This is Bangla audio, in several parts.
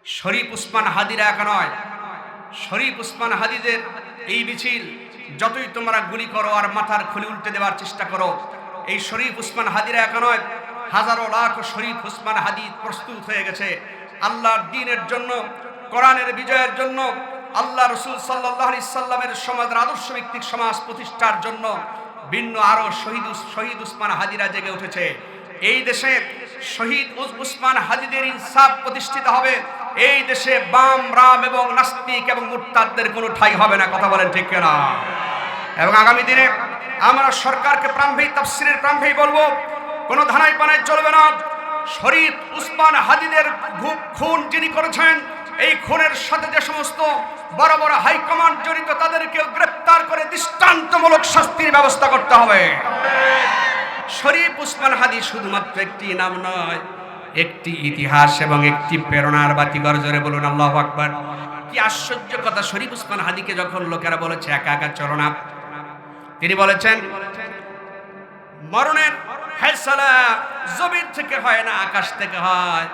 শরীফ উসমান হাদিরা একা নয়, শরীফ উসমান হাদিদের এই মিছিল যতই তোমরা গুলি করো আর মাথার খুলি উল্টে দেওয়ার চেষ্টা করো, এই শরীফ উসমান হাদিরা একা নয়, হাজারো লাখ শরীফ উসমান হাদি প্রস্তুত হয়ে গেছে আল্লাহর দ্বীনের জন্য, কোরআনের বিজয়ের জন্য, আল্লাহ রাসূল সাল্লাল্লাহু আলাইহি সাল্লামের সমাজের আদর্শ ভিত্তিক সমাজ প্রতিষ্ঠার জন্য ভিন্ন আরো শহীদ উসমান হাদিরা জেগে উঠেছে। এই দেশে শহীদ উসমান হাদিদের ইনসাফ প্রতিষ্ঠিত হবে। এই দেশে বাম, রাম এবং নাস্তিক এবং মুরতাদদের কোনো ঠাঁই হবে না। কথা বলেন ঠিক কিনা? এবং আগামী দিনে আমরা সরকারকে প্রাণভেয়ী তাফসীরের প্রাণভেয়ী বলবো, কোনো ধানাই পানায় চলবে না। শরীফ উসমান হাদিদের খুন যিনি করেছেন, এই খুনের সাথে যে সমস্ত বড় বড় হাইকমান্ড জড়িত তাদেরকে গ্রেফতার করে দৃষ্টান্তমূলক শাস্তির ব্যবস্থা করতে হবে। শরীফ উসমান হাদি শুধুমাত্র একটি নাম নয়, একটি ইতিহাস এবং একটি প্রেরণার বাতি। গর্জরে বলুন আল্লাহু আকবার। কি আশ্চর্য কথা! শরীফ উসমান হাদিকে যখন লোকেরা বলেছে একা একা চলো না, তিনি বলেছেন মরণের ফয়সালা জমিন থেকে হয় না, আকাশ থেকে হয়।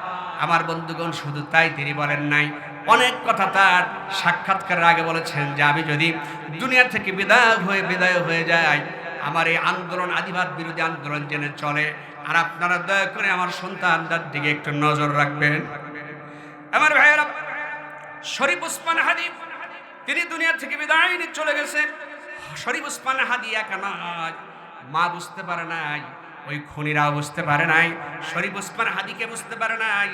আমার বন্ধুগণ, শুধু তাই তিনি বলেন নাই, অনেক কথা তার সাক্ষাৎকারের আগে বলেছেন যে আমি যদি দুনিয়া থেকে বিদায় হয়ে যাই, আমার এই আন্দোলন আদিবাদ বিরোধী আন্দোলন যেন চলে, আর আপনারা দয়া করে আমার সন্তানদের দিকে একটু নজর রাখবেন। আমার ভাইয়েরা, শরীফ উসমান হাদি তিনি দুনিয়া থেকে বিদায় নিয়ে চলে গেছেন। শরীফ উসমান হাদি একা নয়, মা বুঝতে পারে নাই, ওই খুনিরাও বুঝতে পারে নাই, শরীফ উসমান হাদিকে বুঝতে পারে নাই।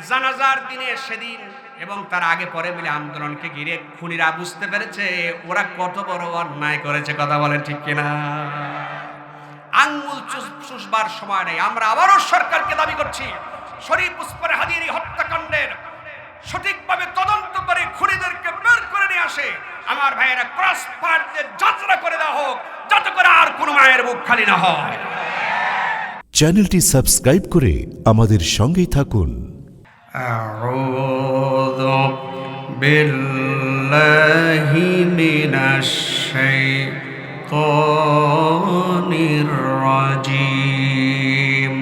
জানাজার দিনে সেদিন এবং তার আগে পরে মিলে আন্দোলনকে ঘিরে খুনিরা বুঝতে পেরেছে ওরা কত বড় অন্যায় করেছে। কথা বলেন ঠিক কিনা? আঙ্গুল চুষবার সময় নেই। আমরা আবারও সরকারকে দাবি করছি, শরীফ উসমান হাদির হত্যাকাণ্ডের সঠিকভাবে তদন্ত করে খুনিদেরকে বের করে নিয়ে আসে। আমার ভাইয়েরা, ক্রস ফায়ার দিয়ে যাত্রা করে দেওয়া হোক, যাতে করে আর কোনো মায়ের মুখ খালি না হয়। চ্যানেলটি সাবস্ক্রাইব করে আমাদের সঙ্গেই থাকুন। আউযু বিল্লাহি মিনাশ শাইতানির রাজীম।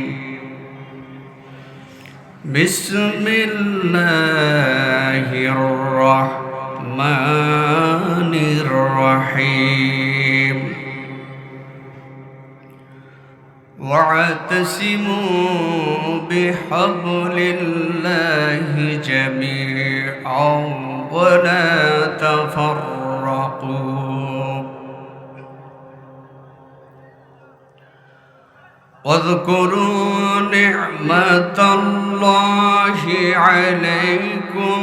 বিসমিল্লাহির রাহমানির রাহিম। واعتصموا بحبل الله جميعا ولا تفرقوا واذكروا نعمة الله عليكم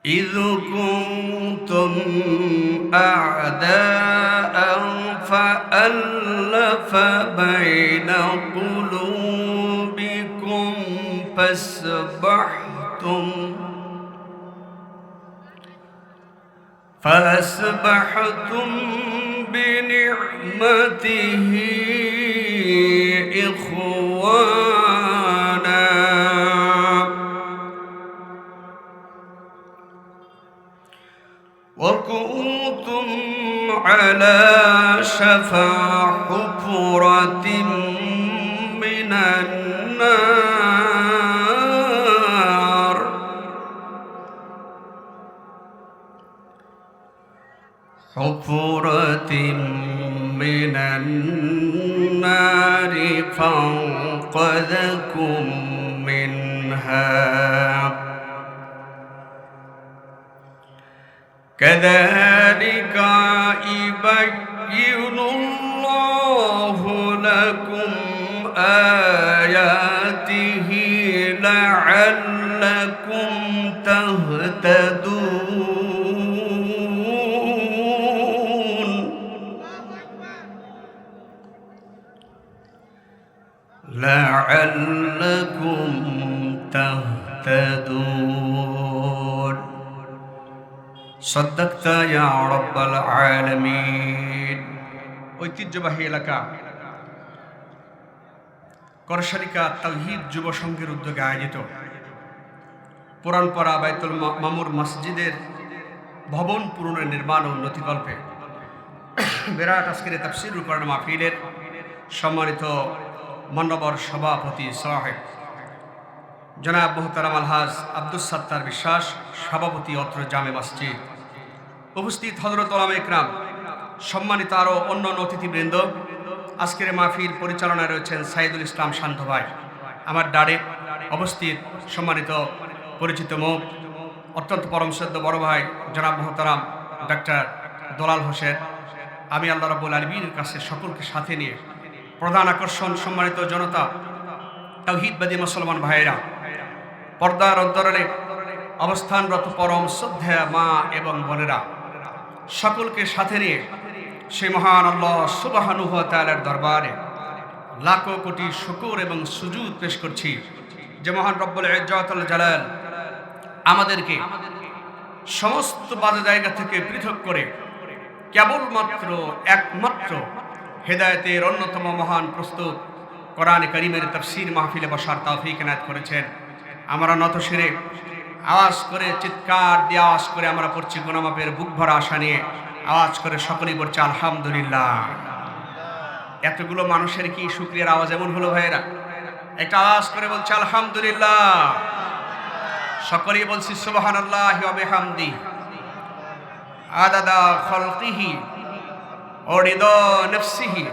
إذ كنتم أعداء فألف بين قلوبكم فأصبحتم بنعمته إخوانا وكنتم على شفا حفرة من النار فانقذكم منها كذلك يبين الله لكم آياته لعلكم تهتدون لعلكم تهتدون صدقت يا رب العالمين। ঐতিহ্যবাহী এলাকা করশারিকা তাওহীদ যুব সংঘের উদ্যোগে আয়োজিত পুরানপাড়া বাইতুল মামুর মসজিদের ভবন পূরণের নির্মাণ ও উন্নতিকল্পে বিরাট আজকের তাফসীরুল কোরআন মাহফিলের সম্মানিত মান্যবর সভাপতি সাহেব জনাব মুহতারাম আলহাজ আব্দুস সাত্তার বিশ্বাস, সভাপতি অত্র জামে মসজিদ, উপস্থিত হযরত উলামা ইকরাম, সম্মানিত আরও অন্যান্য অতিথিবৃন্দ। আজকের মাহফিল পরিচালনায় রয়েছেন সাইদুল ইসলাম শান্ত ভাই। আমার ডারে অবস্থিত সম্মানিত পরিচিত মুখ, অত্যন্ত পরম শ্রদ্ধ বড় ভাই জনাব মুহতারাম ডাক্তার দোলাল হোসেন। আমি আল্লাহ রাব্বুল আলামিনের কাছে সকলকে সাথে নিয়ে প্রধান আকর্ষণ সম্মানিত জনতা, তাওহীদবাদী মুসলমান ভাইয়েরা, পর্দার অন্তরালে অবস্থানরত পরম শ্রদ্ধেয় মা এবং বোনেরা, সকলকে সাথে নিয়ে সেই মহান আল্লাহ সুবহানাহু ওয়া তাআলার দরবারে লাখো কোটি শুকর এবং সুজুদ পেশ করছি যে মহান রব্বুল ইজ্জাতুল জালাল আমাদেরকে সমস্ত বাজে জায়গা থেকে পৃথক করে কেবলমাত্র একমাত্র হেদায়েতের অন্যতম মহান প্রস্তুত কোরআন কারীমের তাফসীর মাহফিলে বসার তৌফিক এনায়েত করেছেন। আমরা নতশিরে আওয়াজ করে, চিৎকার দিয়ে আওয়াজ করে আমরা পড়ছি গুনামাপের বুক ভরা আশা নিয়ে আওয়াজ করে সকলেই বলছে আলহামদুলিল্লাহ। এতগুলো মানুষের কি শুকরিয়ার আওয়াজ এমন হলো ভাইয়েরা? একটা আওয়াজ করে বলছে আলহামদুলিল্লাহ। সকলেই বলছি সুবহানাল্লাহি ওয়া বিহামদি আদাদা খালকিহি ওয়া রিদা নাফসিহি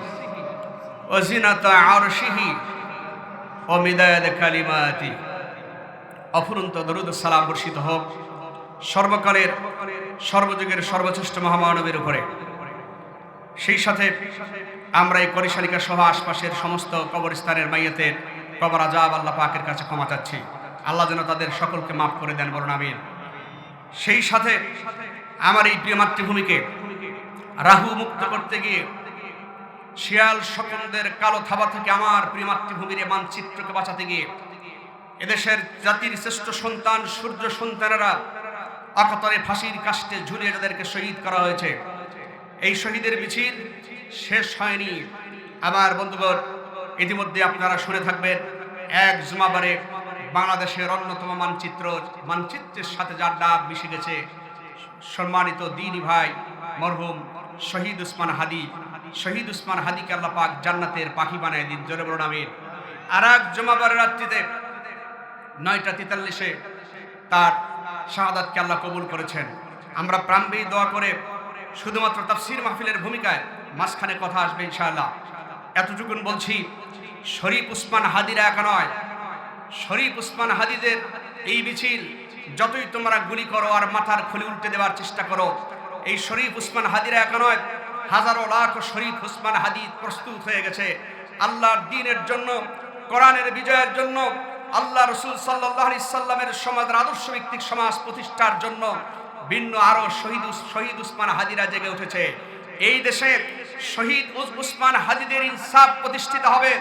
ওয়া জিনাতা আরশিহি ওয়া মিদাদ কালিমাতি। অফুরন্ত দরুদ ও সালাম বর্ষিত হোক সর্বকালের সর্বযুগের সর্বশ্রেষ্ঠ মহামানবের উপরে। সেই সাথে আমরা এই করিশালিকা সহ আশপাশের সমস্ত কবরস্থানের মাইয়াতের কবর আযাব আল্লাহ পাকের কাছে ক্ষমা চাচ্ছি। আল্লাহ যেন তাদের সকলকে মাফ করে দেন, বলুন আমিন। সেই সাথে আমার এই প্রিয় মাতৃভূমিকে রাহু মুক্ত করতে গিয়ে শিয়াল শকুনদের কালো থাবা থেকে আমার প্রিয় মাতৃভূমির এই মানচিত্রকে বাঁচাতে গিয়ে এদেশের জাতির শ্রেষ্ঠ সন্তান সূর্য সন্তানেরা আকাতরে ফাঁসির কাস্টে ঝুলিয়ে যাদেরকে শহীদ করা হয়েছে, এই শহীদের মিছিল শেষ হয়নি। আমার বন্ধুগণ, ইতিমধ্যে আপনারা শুনে থাকবেন এক জুমাবারে বাংলাদেশের অন্যতম মানচিত্রের সাথে যার ডাক মিশে গেছে, সম্মানিত দ্বীনি ভাই মরহুম শহীদ উসমান হাদি। শহীদ উসমান হাদিকে আল্লাহ পাক জান্নাতের পাখি বানায় দিন, জোরে বলুন আমিন। আর এক জুমাবারের রাত্রিতে 9টা 43-এ তার শাহাদাতকে আল্লাহ কবুল করেছেন। আমরা প্রাণবেই দোয়া করে শুধুমাত্র তাফসীর মাহফিলের ভূমিকায় মাঝখানে কথা আসবে ইনশাআল্লাহ। এতটুকুন বলছি, শরীফ উসমান হাদিরা একা নয়, শরীফ উসমান হাদিদের এই মিছিল যতই তোমরা গুলি করো আর মাথার খুলি উল্টে দেওয়ার চেষ্টা করো, এই শরীফ উসমান হাদিরা একা নয়, হাজারো লাখ শরীফ উসমান হাদি প্রস্তুত হয়ে গেছে আল্লাহর দ্বীনের জন্য, কোরআনের বিজয়ের জন্য, আল্লাহ রাসূল সাল্লাল্লাহু আলাইহি সাল্লামের সমাজের আদর্শ ভিত্তিক সমাজ প্রতিষ্ঠার জন্য ভিন্ন আরো শহীদ উসমান হাদিরা জেগে উঠেছে। এই দেশে শহীদ উসমান হাদিদের ইনসাফ প্রতিষ্ঠিত হবে।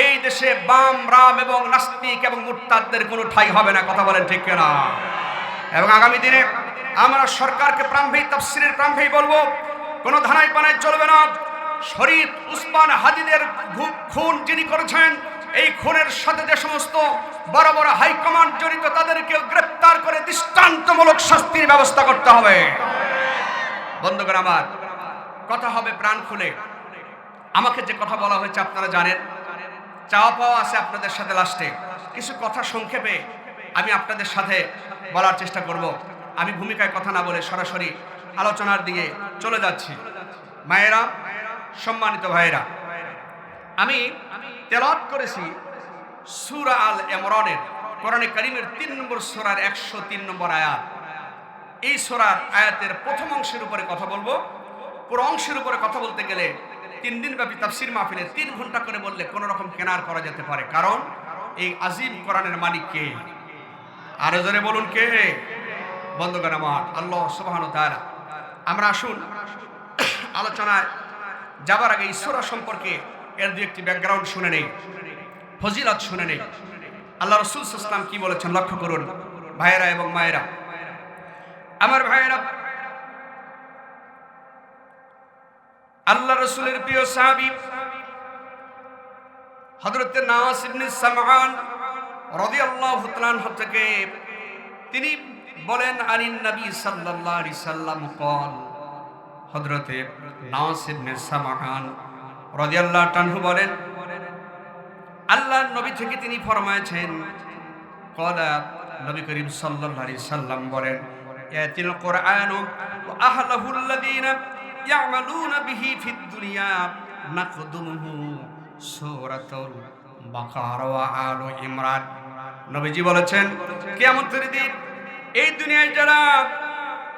এই দেশে বাম, রাম এবং নাস্তিক এবং মুরতাদদের কোনো ঠাঁই হবে না, কথা বলেন ঠিক কিনা? এবং আগামী দিনে আমরা সরকারকে প্রাণভেই তাফসীরের প্রাণভেই বলবো, কোনো ধানাই পানায় চলবে না। শহীদ উসমান হাদিদের খুন যিনি করেছেন, এই খুনের সাথে যে সমস্ত বড় বড় হাইকমান্ড জড়িত তাদেরকে গ্রেফতার করে দৃষ্টান্তমূলক শাস্তির ব্যবস্থা করতে হবে। বন্ধুগণ আমার, কথা হবে প্রাণ খুলে। আমাকে যে কথা বলা হয়েছে আপনারা জানেন, চাওয়া পাওয়া আছে আপনাদের সাথে। লাস্টে কিছু কথা সংক্ষেপে আমি আপনাদের সাথে বলার চেষ্টা করব। আমি ভূমিকায় কথা না বলে সরাসরি আলোচনার দিকে চলে যাচ্ছি। মায়েরা, সম্মানিত ভাইয়েরা, আমি তেলাওয়াত করেছি সূরা আল ইমরানের, কোরআনে কারীমের 3 নম্বর সূরার 103 নম্বর আয়াত। এই সূরার আয়াতের প্রথম অংশের উপরে কথা বলবো। পুরো অংশের উপরে কথা বলতে গেলে 3 দিন ব্যাপী তাফসীর মাহফিলে 3 ঘন্টা করে বললে কোনো রকম কেনার করা যেতে পারে, কারণ এই আজিম কোরআনের মালিক কে? আরো জোরে বলুন কে? বন্ধুগণ আমার, আল্লাহ সুবহানাহু ওয়া তাআলা। আমরা আসুন আলোচনায় যাবার আগে এই সূরা সম্পর্কে এর দুই একটি ব্যাকগ্রাউন্ড শুনে নেই, ফজিলত শুনে নেই। আল্লাহ রাসূল সাল্লাল্লাহু আলাইহি ওয়াসাল্লাম কি বলেছেন লক্ষ্য করুন ভাইয়েরা এবং মায়েরা। আমার ভাইয়েরা, আল্লাহ রাসূলের প্রিয় সাহাবী হযরত নাওয়াস ইবনে সামআন রাদিয়াল্লাহু তাআলা আনহু থেকে তিনি বলেন আনিন নবী সাল্লাল্লাহু আলাইহি সাল্লাম কল, হযরতে নাওয়াস ইবনে সামাআন রাদিয়াল্লাহু তাআলা বলেন আল্লাহর নবী থেকে তিনি ফরমায়েছেন, ক্বালা নবী করিম সাল্লাল্লাহু আলাইহি সাল্লাম বলেন, ইয়াতিল কুরআনু ওয়া আহলুহুল্লাযীনা ইয়ামালুনা বিহি ফিদ দুনিয়া নাকদুমুহু সূরাতুল বাকারা ওয়া আলু ইমরান। নবীজি বলেছেন কিয়ামতের দিন এই দুনিয়ায় যারা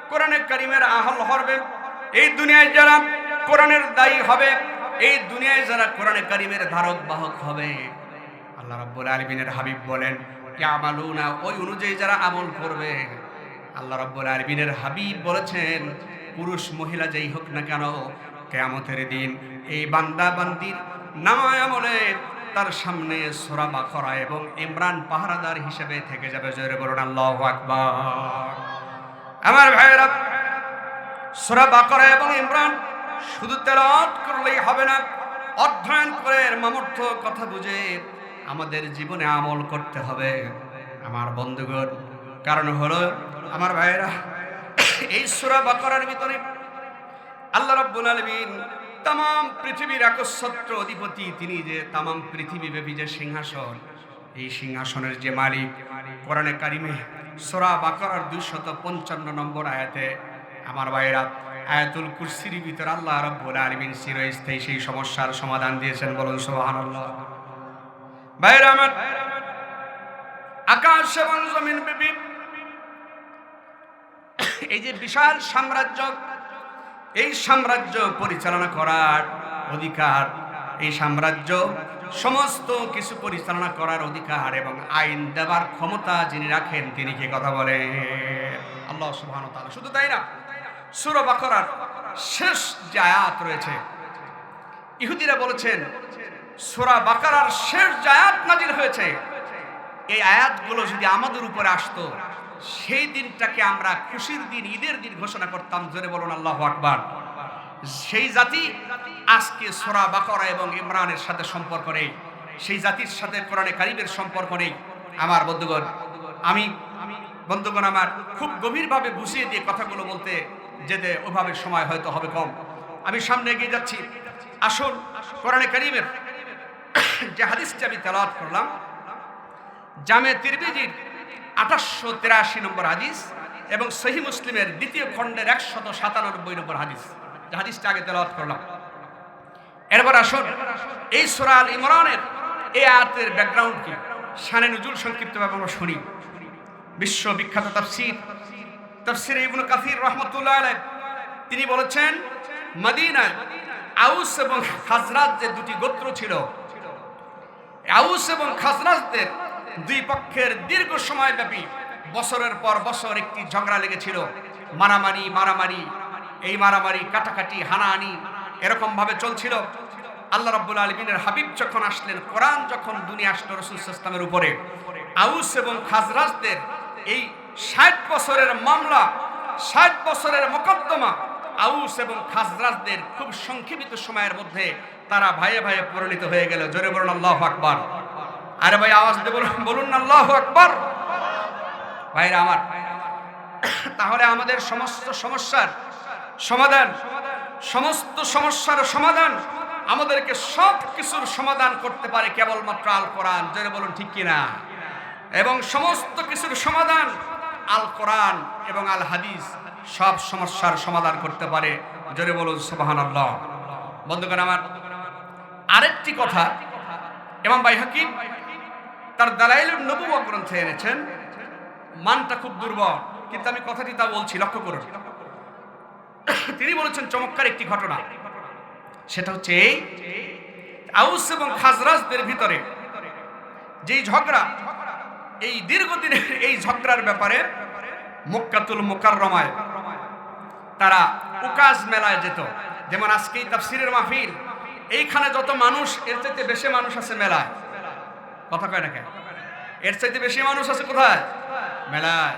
কোরআনে কারীমের আহল হবে, এই দুনিয়ায় যারা কোরআনের দায়ী হবে, এই দুনিয়ায় যারা কোরআনে কারীমের ধারক বাহক হবে, আল্লাহ রাব্বুল আলামিনের হাবিব বলেন ইয়ামালুনা, ওই অনুযায়ী যারা আমল করবে। আল্লাহ রাব্বুল আলামিনের হাবিব বলেছেন পুরুষ মহিলা যেই হোক না কেন, কিয়ামতের দিন এই বান্দা বান্দির নামায় আমলে তার সামনে সূরা বাকারা এবং ইমরান পাহারাদার হিসেবে থেকে যাবে। জোরে বলুন আল্লাহু আকবার। আমার ভাইরা, সূরা বাকারা এবং ইমরান শুধু তেলাওয়াত করলেই হবে না, অধ্যয়ন করে মামর্থ কথা বুঝে আমাদের জীবনে আমল করতে হবে আমার বন্ধুগণ। কারণ হলো আমার ভাইরা, এই সূরা বাকারার ভিতরে আল্লাহ রাব্বুল আলামিন তাম পৃথিবীর একচ্ছত্র অধিপতি, তিনি যে তাম পৃথিবীব্যাপী যে সিংহাসন, এই সিংহাসনের যে মালিক, কোরআনে কারিমে সূরা বাকারার 255 নম্বর আয়াতে আমার ভাইরা আয়াতুল কুরসির ভিতর আল্লাহ রাব্বুল আলামিন চিরস্থায়ী সেই সমস্যার সমাধান দিয়েছেন। বলুন সুবহানাল্লাহ। ভাইরা আমার, আকাশ এবং জমিন ব্যাপী এই যে বিশাল সাম্রাজ্য, এই সাম্রাজ্য পরিচালনা করার অধিকার, এই সাম্রাজ্য সমস্ত কিছু পরিচালনা করার অধিকার এবং আইন দেবার ক্ষমতা যিনি রাখেন তিনি কি কথা বলে? আল্লাহ সুবহানাহু ওয়া তাআলা। শুধু তাই না, সূরা বাকারার শেষ যে আয়াত রয়েছে, ইহুদিরা বলেছেন সূরা বাকারার শেষ যে আয়াত নাজিল হয়েছে, এই আয়াতগুলো যদি আমাদের উপরে আসতো, সেই দিনটাকে আমরা খুশির দিন, ঈদের দিন ঘোষণা করতাম। জোরে বলুন আল্লাহু আকবার। সেই জাতি আজকে সূরা বাকারা এবং ইমরানের সাথে সম্পর্ক নেই, সেই জাতির সাথে কোরআনে কারীমের সম্পর্ক নেই। আমার বন্ধুগণ, আমার খুব গভীরভাবে বুঝিয়ে দিয়ে কথাগুলো বলতে যেতে ওভাবে সময় হয়তো হবে কম। আমি সামনে এগিয়ে যাচ্ছি। আসুন কোরআনে কারীমের যে হাদিসটি আমি তেলাওয়াত করলাম, জামে তিরমিজির 883 নম্বর হাদিস এবং সহিহ মুসলিমের দ্বিতীয় খণ্ডের 197 নম্বর হাদিস, যে হাদিসটা আগে তেলাওয়াত করলাম। এরপর আসুন এই সূরা আল ইমরানের এই আয়াতের ব্যাকগ্রাউন্ড কি, শানে নুজুল সংক্ষিপ্তভাবে আমরা শুনি। বিশ্ববিখ্যাত তাফসীর ইবনে কাসির রাহমাতুল্লাহ আলাইহি তিনি বলেছেন, মদিনায় আউস এবং খাজরাজ যে দুটি গোত্র ছিল, আউস এবং খাজরাজদের দুই পক্ষের দীর্ঘ সময় ব্যাপী বছরের পর বছর একটি ঝগড়া লেগেছিল। মারামারি, এই মারামারি, কাটাকাটি, হানাহানি এরকম ভাবে চলছিল। আল্লাহ রাব্বুল আলামিনের হাবিব যখন আসলেন, কোরআন যখন দুনিয়া আসলো রাসূল সাল্লাল্লাহু আলাইহি ওয়াসাল্লামের উপরে, আউস এবং খাজরাজদের এই 60 বছরের মামলা, 60 বছরের মোকদ্দমা, আউস এবং খাজরাজদের খুব সংক্ষিপ্ত সময়ের মধ্যে তারা ভাইয়ে ভাইয়ে পরিণত হয়ে গেল। জোরে বলুন আল্লাহু আকবার। আরে ভাই আওয়াজ দিয়ে বলুন আল্লাহু আকবার। ভাইরা আমার, তাহলে আমাদের সমস্ত সমস্যার সমাধান, আমাদেরকে সব কিছুর সমাধান করতে পারে কেবলমাত্র আল কোরআন। জোরে বলুন ঠিক কিনা? এবং সমস্ত কিছুর সমাধান আল কোরআন এবং আল হাদিস সব সমস্যার সমাধান করতে পারে। জোরে বলুন সুবহানাল্লাহ। বন্ধুগণ আমার, আরেকটি কথা ইমাম বাইহাকী তার দালাইলুন নবুওয়া গ্রন্থে এনেছেন, মানটা খুব দুর্বল, কিন্তু আমি কথাটি তা বলছি, লক্ষ্য করুন। তিনি বলেছেন চমৎকার একটি ঘটনা, সেটা হচ্ছে এই আউস এবং খাজরাজদের ভিতরে যেই ঝগড়া, এই দীর্ঘদিনের এই ঝগড়ার ব্যাপারে মক্কাতুল মুকাররমায় তারা উকাজ মেলায় যেত। যেমন আজকে তাফসীরের মাহফিল, এইখানে যত মানুষ, এর চাইতে বেশি মানুষ আছে মেলায়। কথা কয় না কেন? এর চাইতে বেশি মানুষ আছে কোথায়? মেলায়।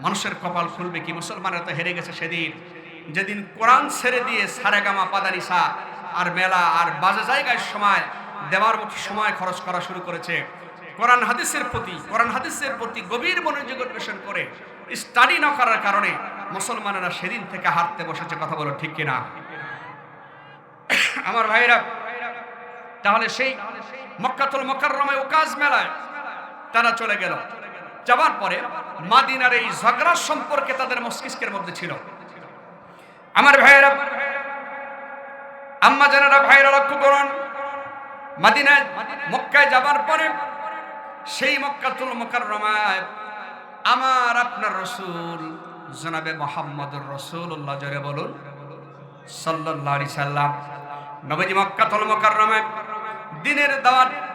মানুষের কপাল খুলবে কি, মুসলমানরা তো হেরে গেছে সেদিন, যেদিন কোরআন ছেড়ে দিয়ে সারেগামা পাদানিসা আর মেলা আর বাজে জায়গায় সময় দেওয়ার মতো সময় খরচ করা শুরু করেছে। কোরআন হাদিসের প্রতি গভীর মনোযোগ অন্বেষণ করে স্টাডি না করার কারণে মুসলমানেরা সেদিন থেকে হারতে বসেছে। কথা বলো ঠিক কিনা আমার ভাইরা? তাহলে সেই মক্কাতুল মুকাররমায় ওকাজ মেলায় তারা চলে গেল। যাবার পরে মাদিনার এই ঝগড়া সম্পর্কে তাদের মস্তিষ্কের মধ্যে ছিল। আমার ভাইরা, আম্মা জানেরা, ভাইরা লক্ষ্য করুন, মাদিনায় মক্কায় যাবার পরে সেই মক্কাতুল মুকাররমায় আমার আপনার রাসূল জনাবে মুহাম্মদুর রাসূলুল্লাহ, জোরে বলুন সাল্লাল্লাহু আলাইহি সাল্লাম, নবীজি মক্কাতুল মুকাররমায় দ্বীনের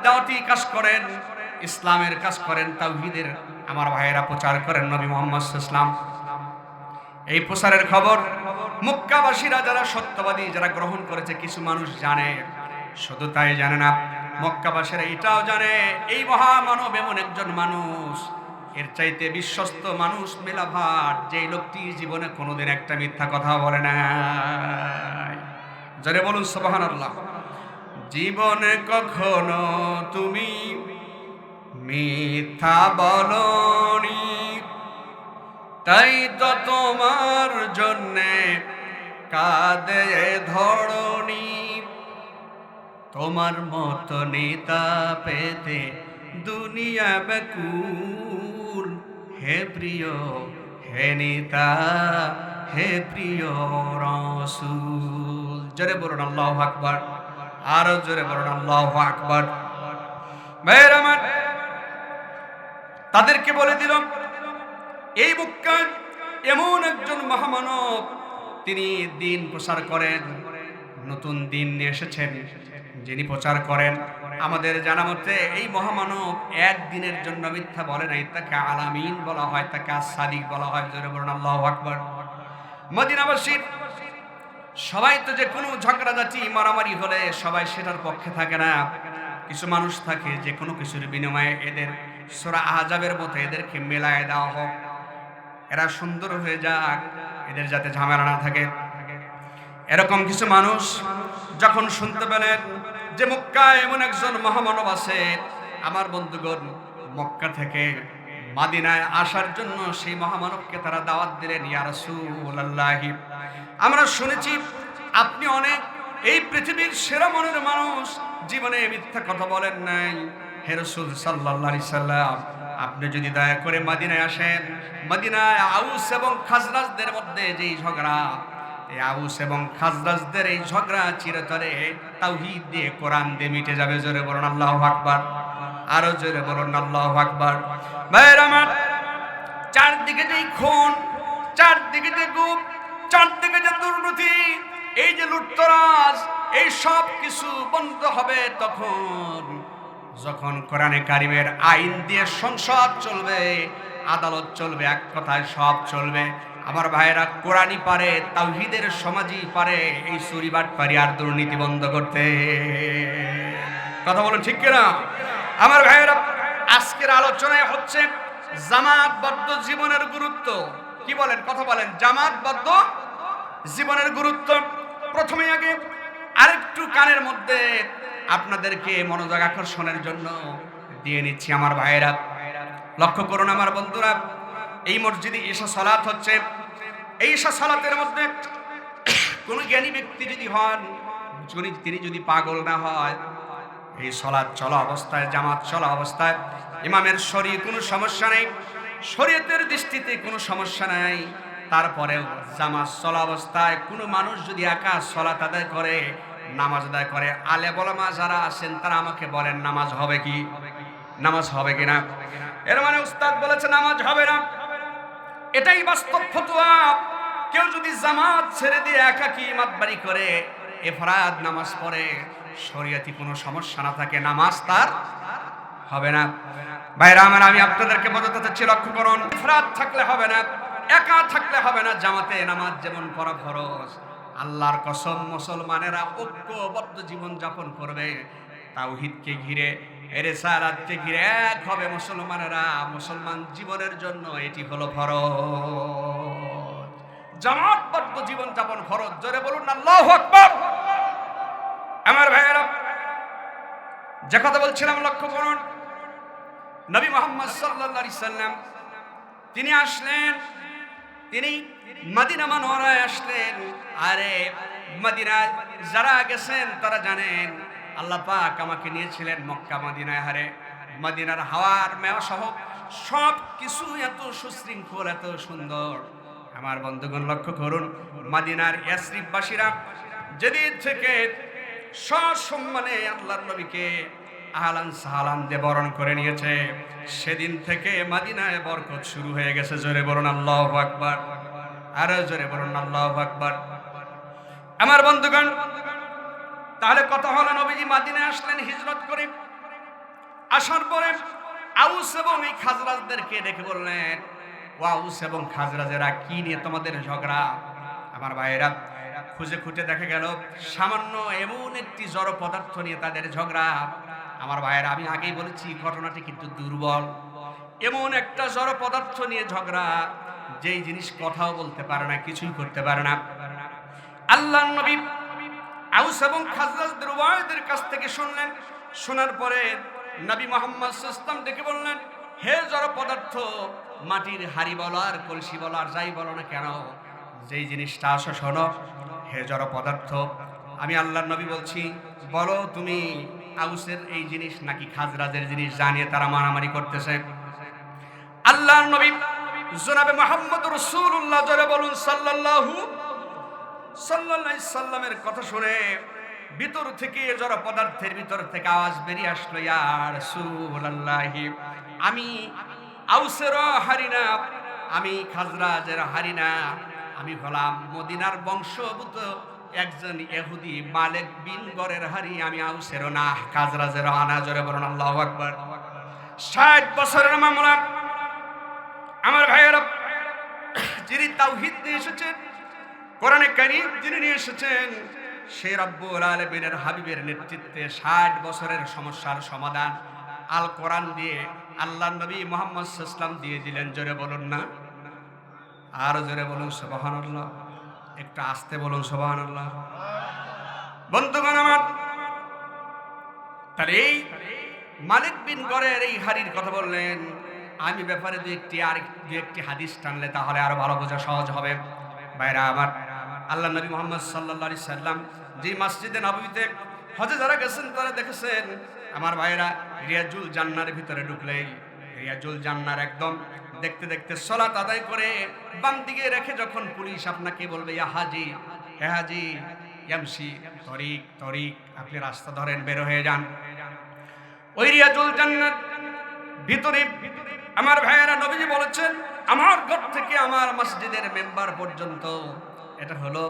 দাওয়াতি কাজ করেন, ইসলামের কাজ করেন, তাওহীদের আমার ভাইয়েরা প্রচার করেন নবী মুহাম্মদ সাল্লাল্লাহু আলাইহি ওয়াসাল্লাম। এই প্রচারের খবর মক্কাবাসীরা যারা সত্যবাদী, যারা গ্রহণ করেছে, কিছু মানুষ জানে। শুধু তাই জানে না, মক্কাবাসীরা এটাও জানে এই মহামানব এমন একজন মানুষ, এর চাইতে বিশ্বস্ত মানুষ মেলা ভাট, যেই লোকটি জীবনে কোনোদিন একটা মিথ্যা কথা বলে না। যারে বলুন সুবহানাল্লাহ। জীবনে কখনো তুমি মিথ্যা বলনি, তাই তো তোমার জন্যে কাঁদে ধরণী। তোমার মতো নেতা পেতে দুনিয়া ব্যাকুল, হে প্রিয় হে নেতা, হে প্রিয় রাসূল। জোরে বলুন আল্লাহু আকবার, আরো জোরে বলুন আল্লাহু আকবার। ভাইরা আমার, তাদেরকে বলে দিলাম এই মক্কায় এমন একজন মহামানব, তিনি দিন প্রচার করেন, নতুন দিন নিয়ে এসেছেন, যিনি প্রচার করেন। আমাদের জানা মতে এই মহামানব একদিনের জন্য মিথ্যা বলে নাই, তাকে আলামিন বলা হয়, তাকে আস-সাদিক বলা হয়। জোরে বলুন আল্লাহু আকবার। মদিনাবাসীর সবাই তো যে কোনো ঝগড়াঝাটি মারামারি হলে সবাই সেটার পক্ষে থাকে না। কিছু মানুষ থাকে যে কোনো কিছুর বিনিময়ে এদের সূরা আহজাবের মতো এদেরকে মেলায় দেওয়া হোক, এরা সুন্দর হয়ে যাক, এদের যাতে ঝামেলা না থাকে। এরকম কিছু মানুষ যখন শুনতে পেলেন যে মক্কায় এমন একজন মহামানব আছে, আমার বন্ধুগণ মক্কা থেকে মাদিনায় আসার জন্য সেই মহামানবকে তারা দাওয়াত দিলেন। ইয়া রাসূলুল্লাহ, আমরা শুনেছি আপনি অনেক এই পৃথিবীর সেরা মনের মানুষ, জীবনে মিথ্যা কথা বলেন নাই। হে রাসূল সাল্লাল্লাহু আলাইহি সাল্লাম, আপনি যদি দয়া করে মাদিনায় আসেন, মাদিনায় আউস এবং খাজরাজদের মধ্যে যেই ঝগড়া, এই আউস এবং খাজরাজদের এই ঝগড়া চিরতরে তাওহীদ দিয়ে, কোরআন দিয়ে মিটে যাবে। জোরে বলুন আল্লাহু আকবার, আরো জোরে বলুন আল্লাহু আকবার। ভাইরা আমার, চারদিকে যেই খুন, চারদিকে যে গুম, চারদিকে যে দুর্নীতি, এই যে লুটতরাজ, এই সব কিছু বন্ধ হবে তখন যখন কোরআনে কারিমের আইন দিয়ে সংসদ চলবে, আদালত চলবে, এক কথায় সব চলবে। আমার ভাইয়েরা, কোরআনই পারে, তাওহীদের সমাজই পারে এই চুরি বাটপারি আর দুর্নীতি বন্ধ করতে। কথা বলুন ঠিক কিনা আমার ভাইয়েরা? আজকের আলোচনায় হচ্ছে জামাতবদ্ধ জীবনের গুরুত্ব। কি বলেন? কথা বলেন। জামাতবদ্ধ জীবনের গুরুত্ব। প্রথমে আগে আরেকটু কানের মধ্যে আপনাদেরকে মনোযোগ আকর্ষণের জন্য দিয়ে নিচ্ছি আমার ভাইয়েরা। লক্ষ্য করুন আমার বন্ধুরা, এই মসজিদে ঈশা সালাত হচ্ছে। এই ঈশা সালাতের মধ্যে কোন জ্ঞানী ব্যক্তি যদি হন, তিনি যদি পাগল না হয়, এই সালাত চলা অবস্থায়, জামাত চলা অবস্থায় ইমামের শরীর কোনো সমস্যা নেই, শরীয়তের দৃষ্টিতে কোনো সমস্যা নাই। তারপরেও জামাত চলা অবস্থায় কোনো মানুষ যদি একা সালাত আদায় করে, নামাজ আদায় করে, আলেম ওলামা যারা আছেন তারা আমাকে বলেন নামাজ হবে কি? নামাজ হবে কিনা? এর মানে উস্তাদ বলেছে নামাজ হবে না, এটাই বাস্তব ফতোয়া। কেউ যদি জামাত ছেড়ে দিয়ে একাকী ইমামবাড়ি করে, ইফরাদ নামাজ পড়ে, শরীয়তি কোনো সমস্যা না থাকে, নামাজ তার হবে না। ভাইরা আমার, আমি আপনাদেরকে বোঝাতে চাচ্ছি, লক্ষ্য করুন, ইফরাদ থাকলে হবে না, একা থাকলে হবে না। জামাতে নামাজ যেমন পড়া ফরজ, আল্লাহর কসম মুসলমানেরা ঐক্যবদ্ধ জীবন যাপন করবে, তাওহীদকে ঘিরে, রিসালাতকে ঘিরে এক হবে মুসলমানেরা, মুসলমান জীবনের জন্য এটি হলো ফরজ। জামাতবদ্ধ জীবন যাপন ফরজ। জোরে বলুন আল্লাহু আকবার। আমার ভাইয়েরা, যে কথা বলছিলাম লক্ষ্য করুন, নবী মুহাম্মদ সাল্লাল্লাহু আলাইহি সাল্লাম তিনি আসলেন, তিনি মদিনা মুনাওয়ারায় আসলেন। আরে মদিনায় যারা গেছেন তারা জানেন আল্লাহ পাক আমাকে নিয়েছিলেন মক্কা মদিনায়। হারে মদিনার হাওয়ার মেওয়া সহ সব কিছু এত সুশৃঙ্খল, এত সুন্দর। আমার বন্ধুগণ লক্ষ্য করুন, মদিনার ইয়াসরিববাসীরা যেদিন থেকে সসম্মানে আল্লাহর নবীকে আহলান সাহলান দিয়ে বরণ করে নিয়েছে, সেদিন থেকে মদিনায় বরকত শুরু হয়ে গেছে। জোরে বলুন আল্লাহু আকবার, আরো জোরে বলুন আল্লাহু আকবার। আমার বন্ধুগণ, তাহলে কথা হলো নবীজি মদিনায় আসলেন হিজরত করে। আসার পরে আউস এবং এই খাজরাজদেরকে ডেকে বললেন, ও আউস এবং খাজরাজেরা, কি নিয়ে তোমাদের ঝগড়া? আমার ভাইয়েরা, খুঁজে খুঁজে দেখা গেল সামান্য এমন একটি জড় পদার্থ নিয়ে তাদের ঝগড়া। আমার ভাইয়েরা, আমি আগেই বলেছি ঘটনাটি কিন্তু দুর্বল। এমন একটা জড় পদার্থ নিয়ে ঝগড়া, যেই জিনিস কথাও বলতে পারে না, কিছুই করতে পারে না। আল্লাহর নবী আউস এবং খাজরাজদের উভয়দের কাছ থেকে শুনলেন। শোনার পরে নবী মুহাম্মদ সাল্লাল্লাহু আলাইহি ওয়াসাল্লাম ডেকে বললেন, হে জড় পদার্থ, মাটির হাড়ি বলো আর কলসি বলো আর যাই বলো না কেন, যেই জিনিসটা আসো শোনো। হে জড় পদার্থ, আমি আল্লাহর নবী বলছি, বলো তুমি আউসের এই জিনিস নাকি খাজরাজের জিনিস জানিয়ে তারা মারামারি করতেছে? আল্লাহর নবী জনাবে মুহাম্মদ রাসূলুল্লাহ জোরে বলুন সাল্লাল্লাহু আলাইহি সাল্লামের কথা শুনে ভিতর থেকে জড় পদার্থের ভিতর থেকে আওয়াজ বেরিয়ে আসলো, ইয়া রাসূলুল্লাহ, আমি আউসের হারি না, আমি খাজরাজের হারি না, আমি হলাম মদিনার বংশোদ্ভূত একজন ইহুদি মালিক বিন গরের হারি, আমি আউসেরও না খাজরাজেরও আনা। জোরে বলুন আল্লাহু আকবার। 60 বছরের মামলা। আমার ভাইয়েরা, যিনি তাওহীদ নিয়ে এসেছেন, কোরআনে কারীম যিনি নিয়ে এসেছেন, সেই রব্বুল আলামিনের হাবিবের নেতৃত্বে 60 বছরের সমস্যার সমাধান আল কোরআন দিয়ে আল্লাহর নবী মুহাম্মদ সাল্লাল্লাহু আলাইহি ওয়াসাল্লাম দিয়ে দিলেন। জোরে বলুন না, আর জোরে বলুন সুবহানাল্লাহ, একটু আস্তে বলুন সুবহানাল্লাহ। বন্ধুগণ আমার, তাহলে এই মালিক বিন গরের এই হাড়ির কথা বললেন। আমি ব্যাপারে দু একটি হাদিস টানলে তাহলে আরো ভালো বোঝা সহজ হবে। ভাইরা আমার, আল্লাহ নবী মুহাম্মদ সাল্লাল্লাহু আলাইহি সাল্লাম যে মসজিদে নববীতে হজে যারা গেছেন তারা দেখেছেন, আমার ভাইরা, রিয়াজুল জান্নার ভিতরে ঢুকলেই রিয়াজুল জান্নার একদম দেখতে দেখতে সালাত আদায় করে বাম দিকে রেখে যখন পুলিশ আপনাকে বলবে, ইয়া হাজি, হে হাজি, ইয়ামশি তরিক তরিক, আপনি রাস্তা ধরেন, বের হয়ে যান, ওই রিয়াজুল জান্নাত ভিতরে আমার ভাইয়েরা নবীজি বলেছেন, আমার ঘর থেকে আমার মসজিদের মেম্বার পর্যন্ত এটা হলো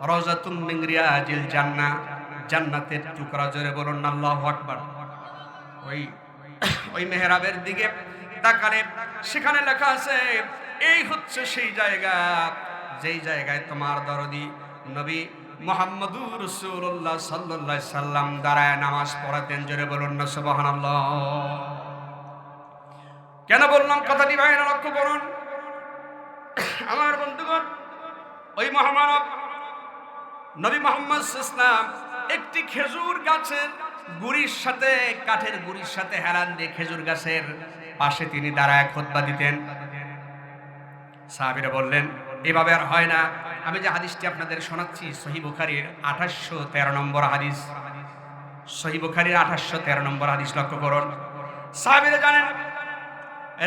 রওজাতুম মিন রিয়াজিল জান্নাহ, জান্নাতের টুকরা। জোরে বলুন আল্লাহু আকবার। ওই মেহরাবের দিকে তাকালে সেখানে লেখা আছে, এই হচ্ছে সেই জায়গা যেই জায়গায় তোমার দরদি নবী মুহাম্মদুর রাসূলুল্লাহ সাল্লাল্লাহু আলাইহি সাল্লাম দাঁড়ায় নামাজ পড়াতেন। জোরে বলুন না সুবহানাল্লাহ। কেন বললাম কথাটি ভাইরা লক্ষ্য করুন। আমার বন্ধুগণ, ওই মহামানব নবী মুহাম্মদ সাল্লাল্লাহু আলাইহি ওয়াসাল্লাম একটি খেজুর গাছের গুড়ির সাথে, কাঠের গুড়ির সাথে হেলান দিয়ে খেজুর গাছের পাশে তিনি দাঁড়ায় খুতবা দিতেন। সাহাবীরা বললেন, এভাবে আর হয় না। আমি যে হাদিসটি আপনাদের শোনাচ্ছি সহিহ বুখারীর 2813 নম্বর হাদিস, সহিহ বুখারীর 2813 নম্বর হাদিস লক্ষ্য করুন। সাহাবীরা জানেন,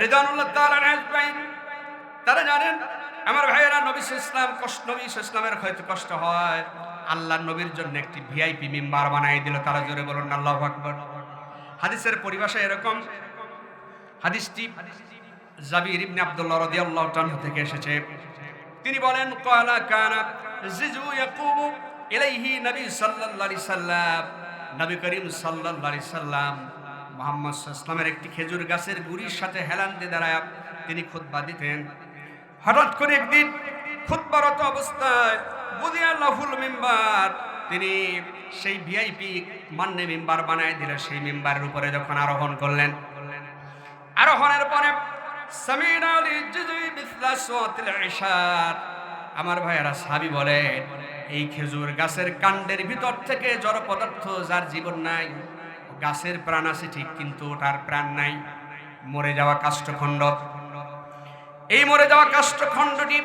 রিদওয়ানুল্লাহ তাআলা আলাইহিম, তারা জানেন আমার ভাইয়েরা, নবী সাল্লাল্লাহু আলাইহি ওয়াসাল্লামের হয়তো কষ্ট হয়, আল্লাহর নবীর জন্য একটি ভিআইপি মিম্বার বানাই দিল। তারা জোরে বলুন আল্লাহু আকবার। হাদিসের পরিভাষা এরকম, হাদিসটি জাবির ইবনে আব্দুল্লাহ রাদিয়াল্লাহু তাআলা থেকে এসেছে। তিনি বলেন, ক্বালা কানা জিজু ইয়াকুবু ইলাইহি নবী সাল্লাল্লাহু আলাইহি সাল্লাম, নবী করিম সাল্লাল্লাহু আলাইহি সাল্লাম মুহাম্মদ সাল্লাল্লাহু আলাইহি সাল্লামের একটি খেজুর গাছের গুড়ির সাথে হেলান দিয়ে দাঁড়ায় তিনি খুতবা দিতেন। হঠাৎ করে একদিন খুতবারত অবস্থায় বুদিয়া লাহুল মিম্বার, তিনি সেই ভিআইপি মান্নে মিম্বার বানায় দিলেন। সেই মিম্বারের উপরে যখন আরোহণ করলেন, আরোহণের পরে সামিনা লিজিজি বিসলা সাওয়াতিল ইশার, আমার ভাইয়েরা সাহাবী বলেন, এই খেজুর গাছের কাণ্ডের ভিতর থেকে জড় পদার্থ যার জীবন নাই, গাছের প্রাণ আছে ঠিক, কিন্তু ওটার প্রাণ নাই। মরে যাওয়া কাষ্ঠখণ্ড। এই মরে যাওয়া কাষ্ঠখণ্ডটি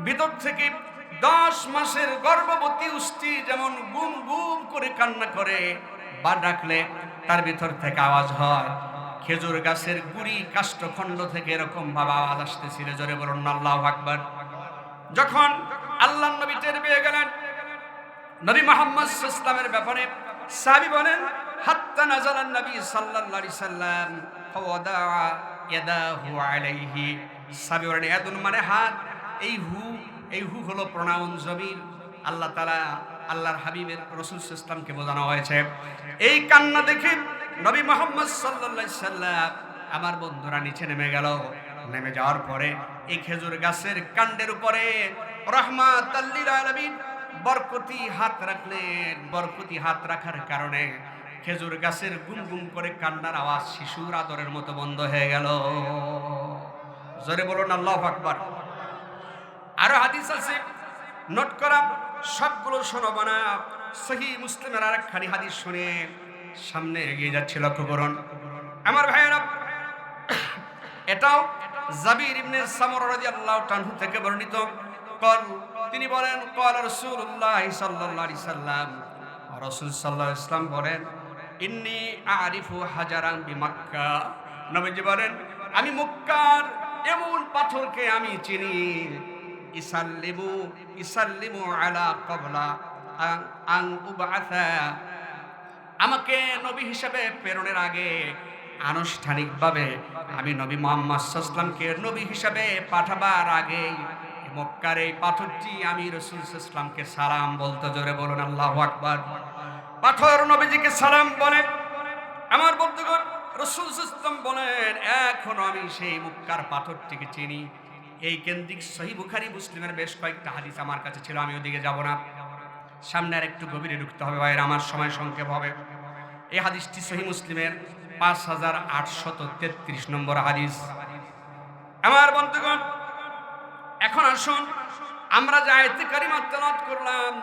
ভিতর থেকে 10 মাসের গর্ভবতী উষ্টি যেমন গুম গুম করে কান্না করে বা ডাকলে তার ভিতর থেকে আওয়াজ হয়, খেজুর গাছের গুড়ি কাষ্ঠখণ্ড থেকে এরকম ভাবে আওয়াজ আসতেছিল। জোরে বলুন আল্লাহু আকবার। যখন আল্লাহর নবী টের পেয়ে গেলেন নবী মুহাম্মদ সাল্লাল্লাহু আলাইহি ওয়াসাল্লামের ব্যাপারে, সাহাবী বলেন হাত্তা নাযালান নবী সাল্লাল্লাহু আলাইহি সাল্লাম ফাওয়াদা ইয়াদাহু আলাইহি। সাহাবী বলেন ইয়াদুন মানে হাত, এই হু হলো প্রোনাউন জমির। আল্লাহ তাআলা আল্লাহর হাবিবের রাসূল সাল্লাল্লাহু আলাইহি ওয়াসাল্লামকে বোঝানো হয়েছে। এই কান্না দেখে নবী মুহাম্মদ সাল্লাল্লাহু আলাইহি সাল্লাম আমার বন্ধুরা নিচে নেমে গেল। নেমে যাওয়ার পরে এই খেজুর গাছের কাণ্ডের উপরে রাহমাতাল লিল আলামিন বরকতি হাত রাখলেন। বরকতি হাত রাখার কারণে খেজুর গাছের গুম গুম করে কান্নার আওয়াজ শিশুর আদরের মতো বন্ধ হয়ে গেল। জোরে বলুন আল্লাহু আকবার। আরো হাদিস আছে, নোট করা, সবগুলো শোনাবো না। সহিহ মুসলিমের আরেকখানি হাদিস শুনে সামনে এগিয়ে যাচ্ছে, লক্ষ্য করুন আমার ভাইয়েরা। এটাও জাবির ইবনে সামরা রাদিয়াল্লাহু তাআলা থেকে বর্ণিত। তিনি বলেন ক্বালা রাসূলুল্লাহ সাল্লাল্লাহু আলাইহি সাল্লাম, রাসূল সাল্লাল্লাহু আলাইহি সাল্লাম বলেন ইন্নী আরিফু হাজারান বিমাক্কা। নবীজি বলেন আমি মক্কার এমন পাথরকে আমি চিনি, ইসাল্লিমু আলা ক্বাবলা আন উবআসা, আমাকে নবী হিসেবে প্রেরণের আগে আনুষ্ঠানিকভাবে আমি নবী মুহাম্মদ সাল্লাল্লাহু আলাইহি ওয়াসাল্লামকে নবী হিসেবে পাঠাবার আগে মক্কার এই পাথরটি আমি রাসূল সাল্লাল্লাহু আলাইহি ওয়াসাল্লামকে সালাম বলতে। জোরে বলুন আল্লাহু আকবার। পাথর নবীজিকে সালাম বলে। আমার বন্ধুগণ, রাসূল সাল্লাল্লাহু আলাইহি ওয়াসাল্লাম বলেন এখনো আমি সেই মক্কার পাথরটিকে চিনি। এই কেন্দ্রিক সহিহ বুখারী মুসলিমের বেশ কয়েকটা হাদিস আমার কাছে ছিল, আমি ওদিকে যাব না, সামনে আর একটু গভীরে ঢুকতে হবে ভাইয়ের, আমার সময় সংক্ষেপ হবে। এই হাদিসটি সহিহ মুসলিমের 5833 নম্বর হাদিস। আমার বন্ধুগণ, এখন আসুন আমরা যে আয়াতে কারিমা তেলাওয়াত করলাম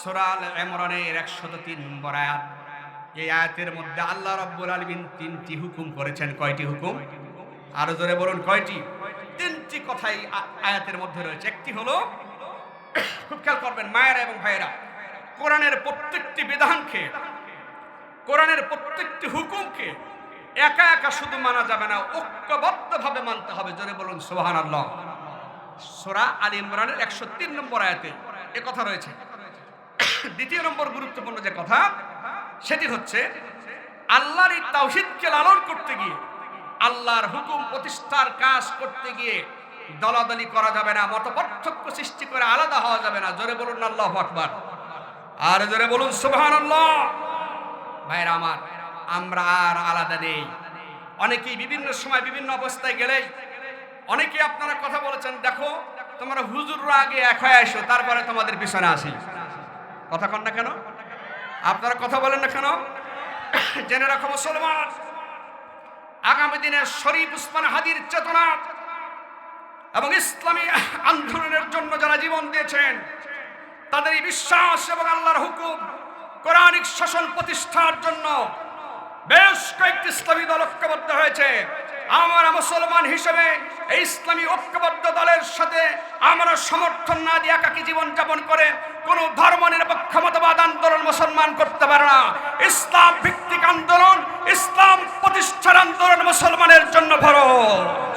সূরা আল ইমরানের 103 নম্বর আয়াত। এই আয়াতের মধ্যে আল্লাহ রাব্বুল আলামিন 3টি হুকুম করেছেন। কয়টি হুকুম? আরো জোরে বলুন কয়টি? 3টি কথাই আয়াতের মধ্যে রয়েছে। একটি হলো, খুব খেয়াল করবেন মায়েরা এবং ভাইয়েরা, কোরআনের প্রত্যেকটি বিধানকে, কোরআনের প্রত্যেকটি হুকুমকে একা একা শুধু মানা যাবে না, ঐক্যবদ্ধভাবে মানতে হবে। জোরে বলুন সুবহানাল্লাহ। সূরা আল ইমরানের 103 নম্বর আয়াতে এই কথা রয়েছে। দ্বিতীয় নম্বর গুরুত্বপূর্ণ যে কথা, সেটি হচ্ছে আল্লাহর এই তাওহীদকে লালন করতে গিয়ে, আল্লাহর হুকুম প্রতিষ্ঠার কাজ করতে গিয়ে দলাদলি করা যাবে না, মতপার্থক্য সৃষ্টি করে আলাদা হওয়া যাবে না। জোরে বলুন আল্লাহু আকবার। আর জোরে বলুন সুবহানাল্লাহ। ভাইরা আমার, আমরা আর আলাদা নেই। অনেকেই বিভিন্ন সময় বিভিন্ন অবস্থায় গেলেই অনেকেই আপনারা কথা বলেছেন, দেখো তোমরা হুজুররা আগে এক হয়ে আসো, তারপরে তোমাদের পিছনে আসি। কথা কন না কেন? আপনারা কথা বলেন না কেন? জেনে রাখো মুসলমান, আগামী দিনে শরীফ উসমান হাদির চেতনা এবং ইসলামী আন্দোলনের জন্য যারা জীবন দিয়েছেন, তাদের এই বিশ্বাস এবং আল্লাহর হুকুম কোরআনিক শাসন প্রতিষ্ঠার জন্য বেশ কয়েকটি ইসলামী দল ঐক্যবদ্ধ হয়েছে। আমরা মুসলমান হিসেবে এই ইসলামী ঐক্যবদ্ধ দলের সাথে আমরা সমর্থন না দিয়ে একাকী জীবন যাপন করে কোন ধর্ম নিরপেক্ষ মতবাদ আন্দোলন মুসলমান করতে পারে না। ইসলাম ভিত্তিক আন্দোলন, ইসলাম প্রতিষ্ঠার আন্দোলন মুসলমানের জন্য ফরজ,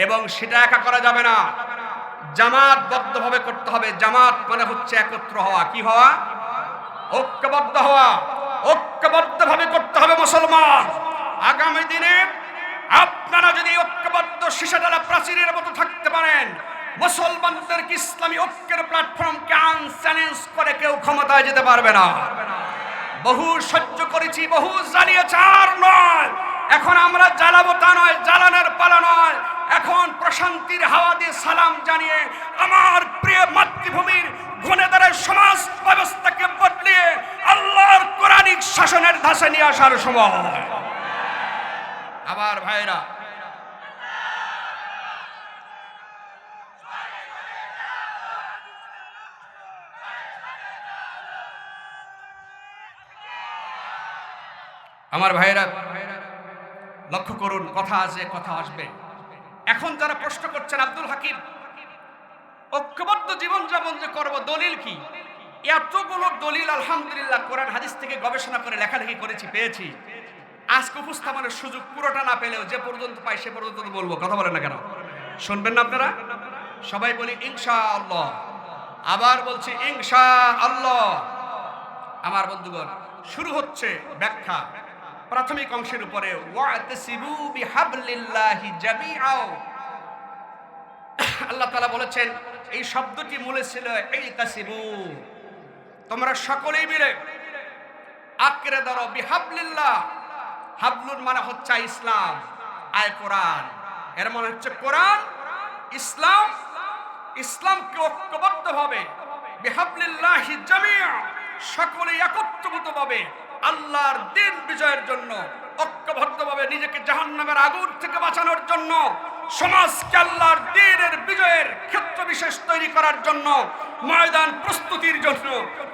এবং সেটা একা করা যাবে না, জামাতবদ্ধভাবে করতে হবে। জামাত মানে হচ্ছে একত্র হওয়া। কি হওয়া? ঐক্যবদ্ধ হওয়া। ঐক্যবদ্ধভাবে করতে হবে মুসলমান। আগামী দিনে আপনারা যদি ঐক্যবদ্ধ সীসাডালা প্রাচীরের মতো থাকতে পারেন, মুসলমানদেরকে ইসলামী ঐক্যের প্ল্যাটফর্মকে আনচ্যালেঞ্জ করে কেউ ক্ষমতায় যেতে পারবে না। বহু সহ্য করেছি, বহু জ্বালিয়েছে, আর নয়। এখন আমরা জ্বালাবো তা নয়, জ্বালানোর পালা নয়। এখন প্রশান্তির হাওয়া দিয়ে সালাম জানিয়ে আমার প্রিয় মাতৃভূমির গুণেদারের সমাজ ব্যবস্থাকে বদলিয়ে আল্লাহর কোরআনিক শাসনের ধাঁচে নিয়ে আসার সময়। আবার ভাইরা, আমার ভাইরা, লক্ষ্য করুন, কথা আছে, কথা আসবে। এখন যারা প্রশ্ন করছেন আব্দুল হাকিম, ঐক্যবদ্ধ জীবনযাপন যে করব, দলিল কি? এতগুলো দলিল আলহামদুলিল্লাহ কোরআন হাদিস থেকে গবেষণা করে লেখালেখি করেছি, পেয়েছি। আজকে উপস্থাপনের সুযোগ পুরোটা না পেলেও যে পর্যন্ত পাই সে পর্যন্ত বলবো। কথা বলেন না কেন? শুনবেন না আপনারা? সবাই বলি ইনশাআল্লাহ। আবার বলছি ইনশাআল্লাহ। আমার বন্ধুগণ, শুরু হচ্ছে ব্যাখ্যা প্রাথমিক অংশের উপরে। ওয়াতাসিবু বিহাবলিল্লাহি জামিআ। আল্লাহ তাআলা বলেছেন, এই শব্দটি মূলে ছিল ইতাসিবু, তোমরা সকলেই মিলে আঁকড়ে ধরো। বিহাবলিল্লাহ, হাবলুন মানে হচ্ছে ইসলাম, আয় কোরআন, এর মানে হচ্ছে কোরআন, ইসলাম। ইসলামকে ঐক্যবদ্ধভাবে বিহাবলিল্লাহি জামিআ, সকলে একত্রীভূতভাবে আল্লাহর দ্বীন বিজয়ের জন্য, ঐক্যবদ্ধভাবে নিজেকে জাহান্নামের আগুন থেকে বাঁচানোর জন্য, সমাজকে আল্লাহর দ্বীনের বিজয়ের ক্ষেত্র বিশেষ তৈরি করার জন্য, ময়দান প্রস্তুতির জন্য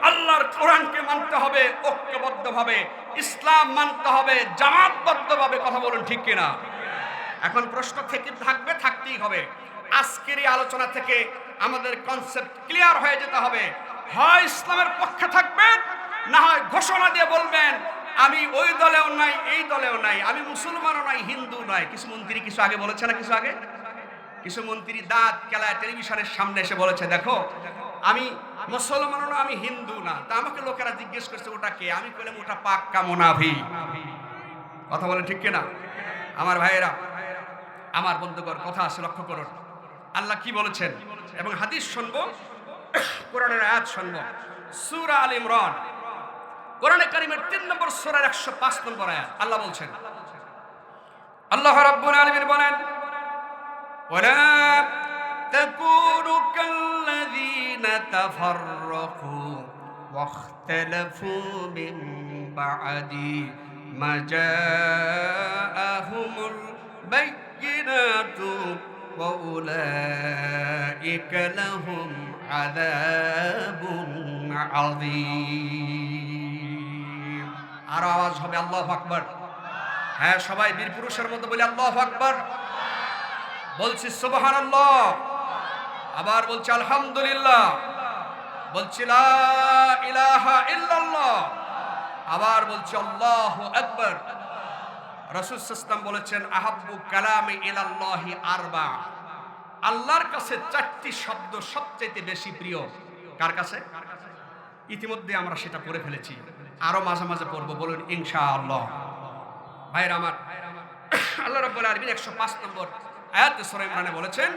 আল্লাহর কোরআনকে মানতে হবে ঐক্যবদ্ধভাবে, ইসলাম মানতে হবে জামাতবদ্ধভাবে। কথা বলুন ঠিক কিনা? এখন প্রশ্ন থেকে থাকবে, থাকতেই হবে। আজকের এই আলোচনা থেকে আমাদের কনসেপ্ট ক্লিয়ার হয়ে যেতে হবে। হয় ইসলামের পক্ষে থাকবেন, না হয় ঘোষণা দিয়ে বলবেন আমি ওই দলেও নাই, এই দলেও নাই, আমি মুসলমানও নাই, হিন্দু নয়। কিছু মন্ত্রী কিছু আগে বলেছে না, কিছু মন্ত্রী দাঁত কেলায় টেলিভিশনের সামনে এসে বলেছে, দেখো আমি মুসলমানও না, আমি হিন্দু না। তা আমাকে লোকেরা জিজ্ঞেস করছে ওটা কে? আমি বললাম ওটা পাক্কা মুনাফিক। কথা বলেন ঠিক কিনা? আমার ভাইয়েরা, আমার বন্ধুগণ, কথা আছে, লক্ষ্য করুন আল্লাহ কি বলেছেন, এবং হাদিস শুনবো, কোরআনের আয়াত শুনবো। সূরা আল ইমরান, কোরআনে কারীমের 3 নম্বর সূরার 105 নম্বর আয়াত। আল্লাহ বলছেন, আল্লাহ রাব্বুল আলামিন বলেন, ওয়ালা তাকুনু কাল্লাযীনা তাফাররাকু ওয়াখতালাফু মিন বা'দি মা জাআহুমুল বায়্যিনাতু ওয়া উলাইকা লাহুম আযাবুন আযীম। আর আওয়াজ হবে আল্লাহু আকবার। হ্যাঁ, সবাই বীর পুরুষের মতো বলি আল্লাহু আকবার। বলছি সুবহানাল্লাহ, আবার বলছি আলহামদুলিল্লাহ, বলছি লা ইলাহা ইল্লাল্লাহ, আবার বলছি আল্লাহু আকবার। রাসূল সাল্লাল্লাহু আলাইহি ওয়াসাল্লাম বলেছেন, আহাব্বু কালামি ইলাল্লাহি আরবা। আল্লাহর কাছে 4টি শব্দ সবচেয়ে বেশি প্রিয়। কার কাছে? ইতিমধ্যে আমরা সেটা পড়ে ফেলেছি, আরো মাঝে মাঝে পড়বো। বলুন ইনশাআল্লাহ। ভাইরা আমার, আল্লাহ রাব্বুল আলামিন 105 নম্বর আয়াতে সূরা ইমরানে বলেছেন,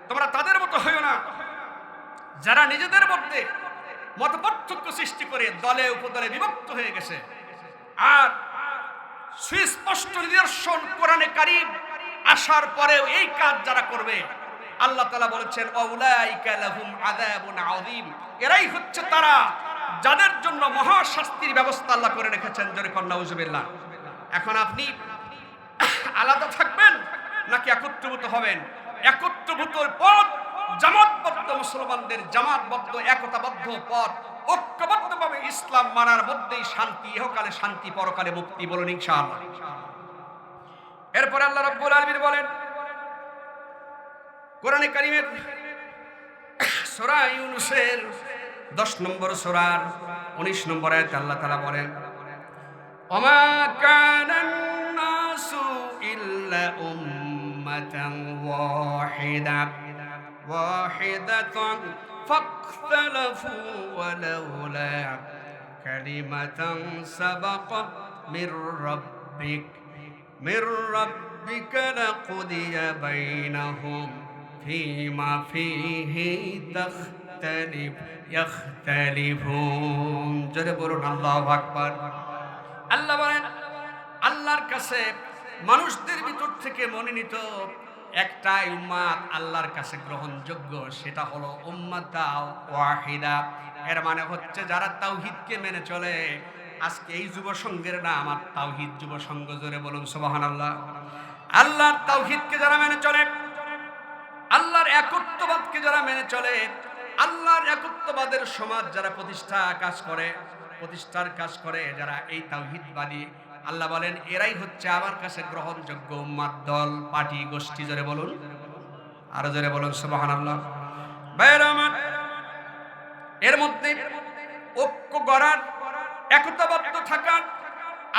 তোমরা তাদের মতো হইও না যারা নিজেদের মধ্যে মতপার্থক্য সৃষ্টি করে দলে উপদলে বিভক্ত হয়ে গেছে। আর সুস্পষ্ট নিদর্শন কোরআনে কারীম আসার পরেও এই কাজ যারা করবে, আল্লাহ তাআলা বলেছেন, ওয়াউলাইকা লাহুম আযাবুন আযীম। এরাই হচ্ছে তারা যাদের জন্য মহা শাস্তির ব্যবস্থা আল্লাহ করে রেখেছেন। জোরে কন্না নাউজুবিল্লাহ। এখন আপনি আলাদা থাকবেন নাকি একত্রীভূত হবেন? একত্রীভূত পথ জামাতবদ্ধ মুসলমানদের, জামাতবদ্ধ একতাবদ্ধ পথ, ঐক্যবদ্ধভাবে ইসলাম মানার মধ্যেই শান্তি, ইহকালে শান্তি, পরকালে মুক্তি। বলুন ইনশাআল্লাহ। এরপরে আল্লাহ রাব্বুল আলামিন বলেন, কোরআনে কারীমের সূরা ইউনূসের 10 নম্বর সূরার 19 নম্বর আয়াতে আল্লাহ তাআলা বলেন, ওমা কানান নাসু ইল্লা উম্মাতান ওয়াহিদাতান ফাখতালাফু ওয়ালাউলা কালিমাতান সাবাকাত মির রাব্বিকা লাকুদিয়া বাইনাহুম ফীমা ফীহি ইয়াখতালিফুন। জোরে বলুন আল্লাহু আকবার। আল্লাহ বলেন, আল্লাহর কাছে মানুষদের ভিতর থেকে মনোনীত একটাই উম্মাত আল্লাহর কাছে গ্রহণযোগ্য, সেটা হলো উম্মাতা ওয়াহিদা। এর মানে হচ্ছে যারা তাওহীদকে মেনে চলে। আজকে এই যুব সংঘের নাম আমার তাওহীদ যুব সংঘ। জোরে বলুন সুবহানাল্লাহ। আল্লাহর তাওহীদকে যারা মেনে চলে, আল্লাহর একত্ববাদকে যারা মেনে চলে, আল্লাহর একত্ববাদের সমাজ যারা প্রতিষ্ঠার কাজ করে, যারা এই তাওহীদবাদী আল্লাহ বলেন এরাই হচ্ছে আমার কাছে গ্রহণযোগ্য উম্মাত দল, পার্টি, গোষ্ঠী। জোরে বলুন, আরো জোরে বলুন সুবহানাল্লাহ। ভাইরা আমার, এর মধ্যে ঐক্য গড়ার, একতাবদ্ধ থাকার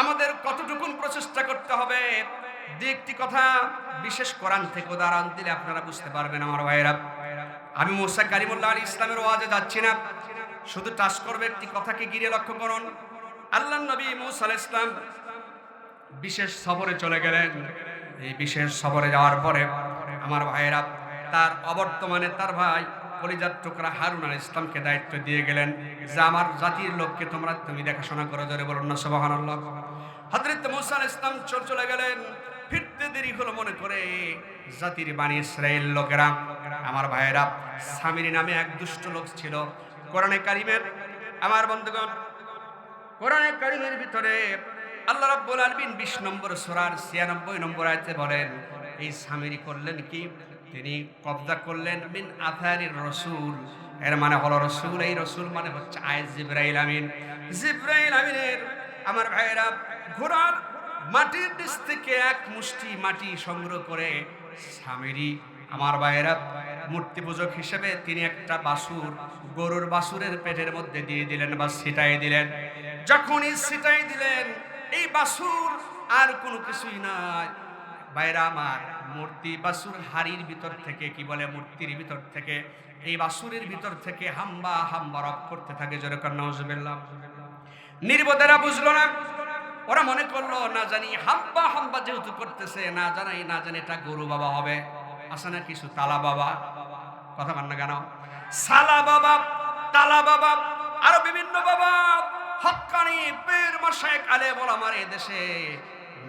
আমাদের কতটুকুন প্রচেষ্টা করতে হবে। দু একটি কথা বিশেষ কোরআন থেকে উদাহরণ দিলে আপনারা বুঝতে পারবেন আমার ভাইরা। আমি মুসা কালিমুল্লাহ আলাইহিস ইসলামের ওয়াজে যাচ্ছি না, শুধু টাচ করবে একটি কথাকে ঘিরে। লক্ষ্য করুন, আল্লাহর নবী মুসা আলাইহিস সালাম বিশেষ সফরে চলে গেলেন। এই বিশেষ সফরে যাওয়ার পরে আমার ভাইরা তার অবর্তমানে তার ভাই কলিজার টুকরা হারুন আলাইহিস ইসলামকে দায়িত্ব দিয়ে গেলেন যে আমার জাতির লোককে তুমি দেখাশোনা করো। জোরে বলুন না সুবহানাল্লাহ। হযরত মুসা আলাইহিস ইসলাম চলে গেলেন। ফিরতে দেরি হলো মনে করে জাতির বানি ইসরাইল লোকেরা, আমার ভাইয়েরা, সামিরি নামে এক দুষ্ট লোক ছিল। কোরআনে কারিমের আমার বন্ধুগণ, কোরআনে কারিমের ভিতরে আল্লাহ রাব্বুল আলামিন 20 নম্বর সূরার 96 নম্বর আয়াতে বলেন, এই সামিরি করলেন কি? তিনি কবজা করলেন মিন আথারির রাসূল। এর মানে হলো রাসূল। এই রাসূল মানে হচ্ছে জিবরাইল আমিন। জিবরাইল আমিনের আমার ভাইয়েরা ঘোড়ার মাটির নিচ থেকে এক মুষ্টি মাটি সংগ্রহ করে সামিরি আমার ভাইয়েরা মূর্তি পূজক হিসেবে তিনি একটা বাসুর, গরুর বাসুরের পেটের মধ্যে দিয়ে দিলেন বা ছিটাই দিলেন। যখনই ছিটাই দিলেন, এই বাসুর আর কোনো কিছুই নয় ভাইরা আমার, মূর্তি বাসুর হাড়ির ভিতর থেকে, কি বলে, মূর্তির ভিতর থেকে, এই বাসুরের ভিতর থেকে হাম্বা হাম্বা রব করতে থাকে। জোরে কর নাউজুবিল্লাহ। নির্বোধেরা বুঝলো না, ওরা মনে করলো না জানি হাম্বা হাম্বা যেহেতু করতেছে, না জানি এটা গরু বাবা হবে। আছে না কিছু তালা বাবা, কথা বল না কেন, সালা বাবা, তালা বাবা, আরো বিভিন্ন বাবা, হক্কানি পীর মাশায়েখ আলেম ওলামার এই দেশে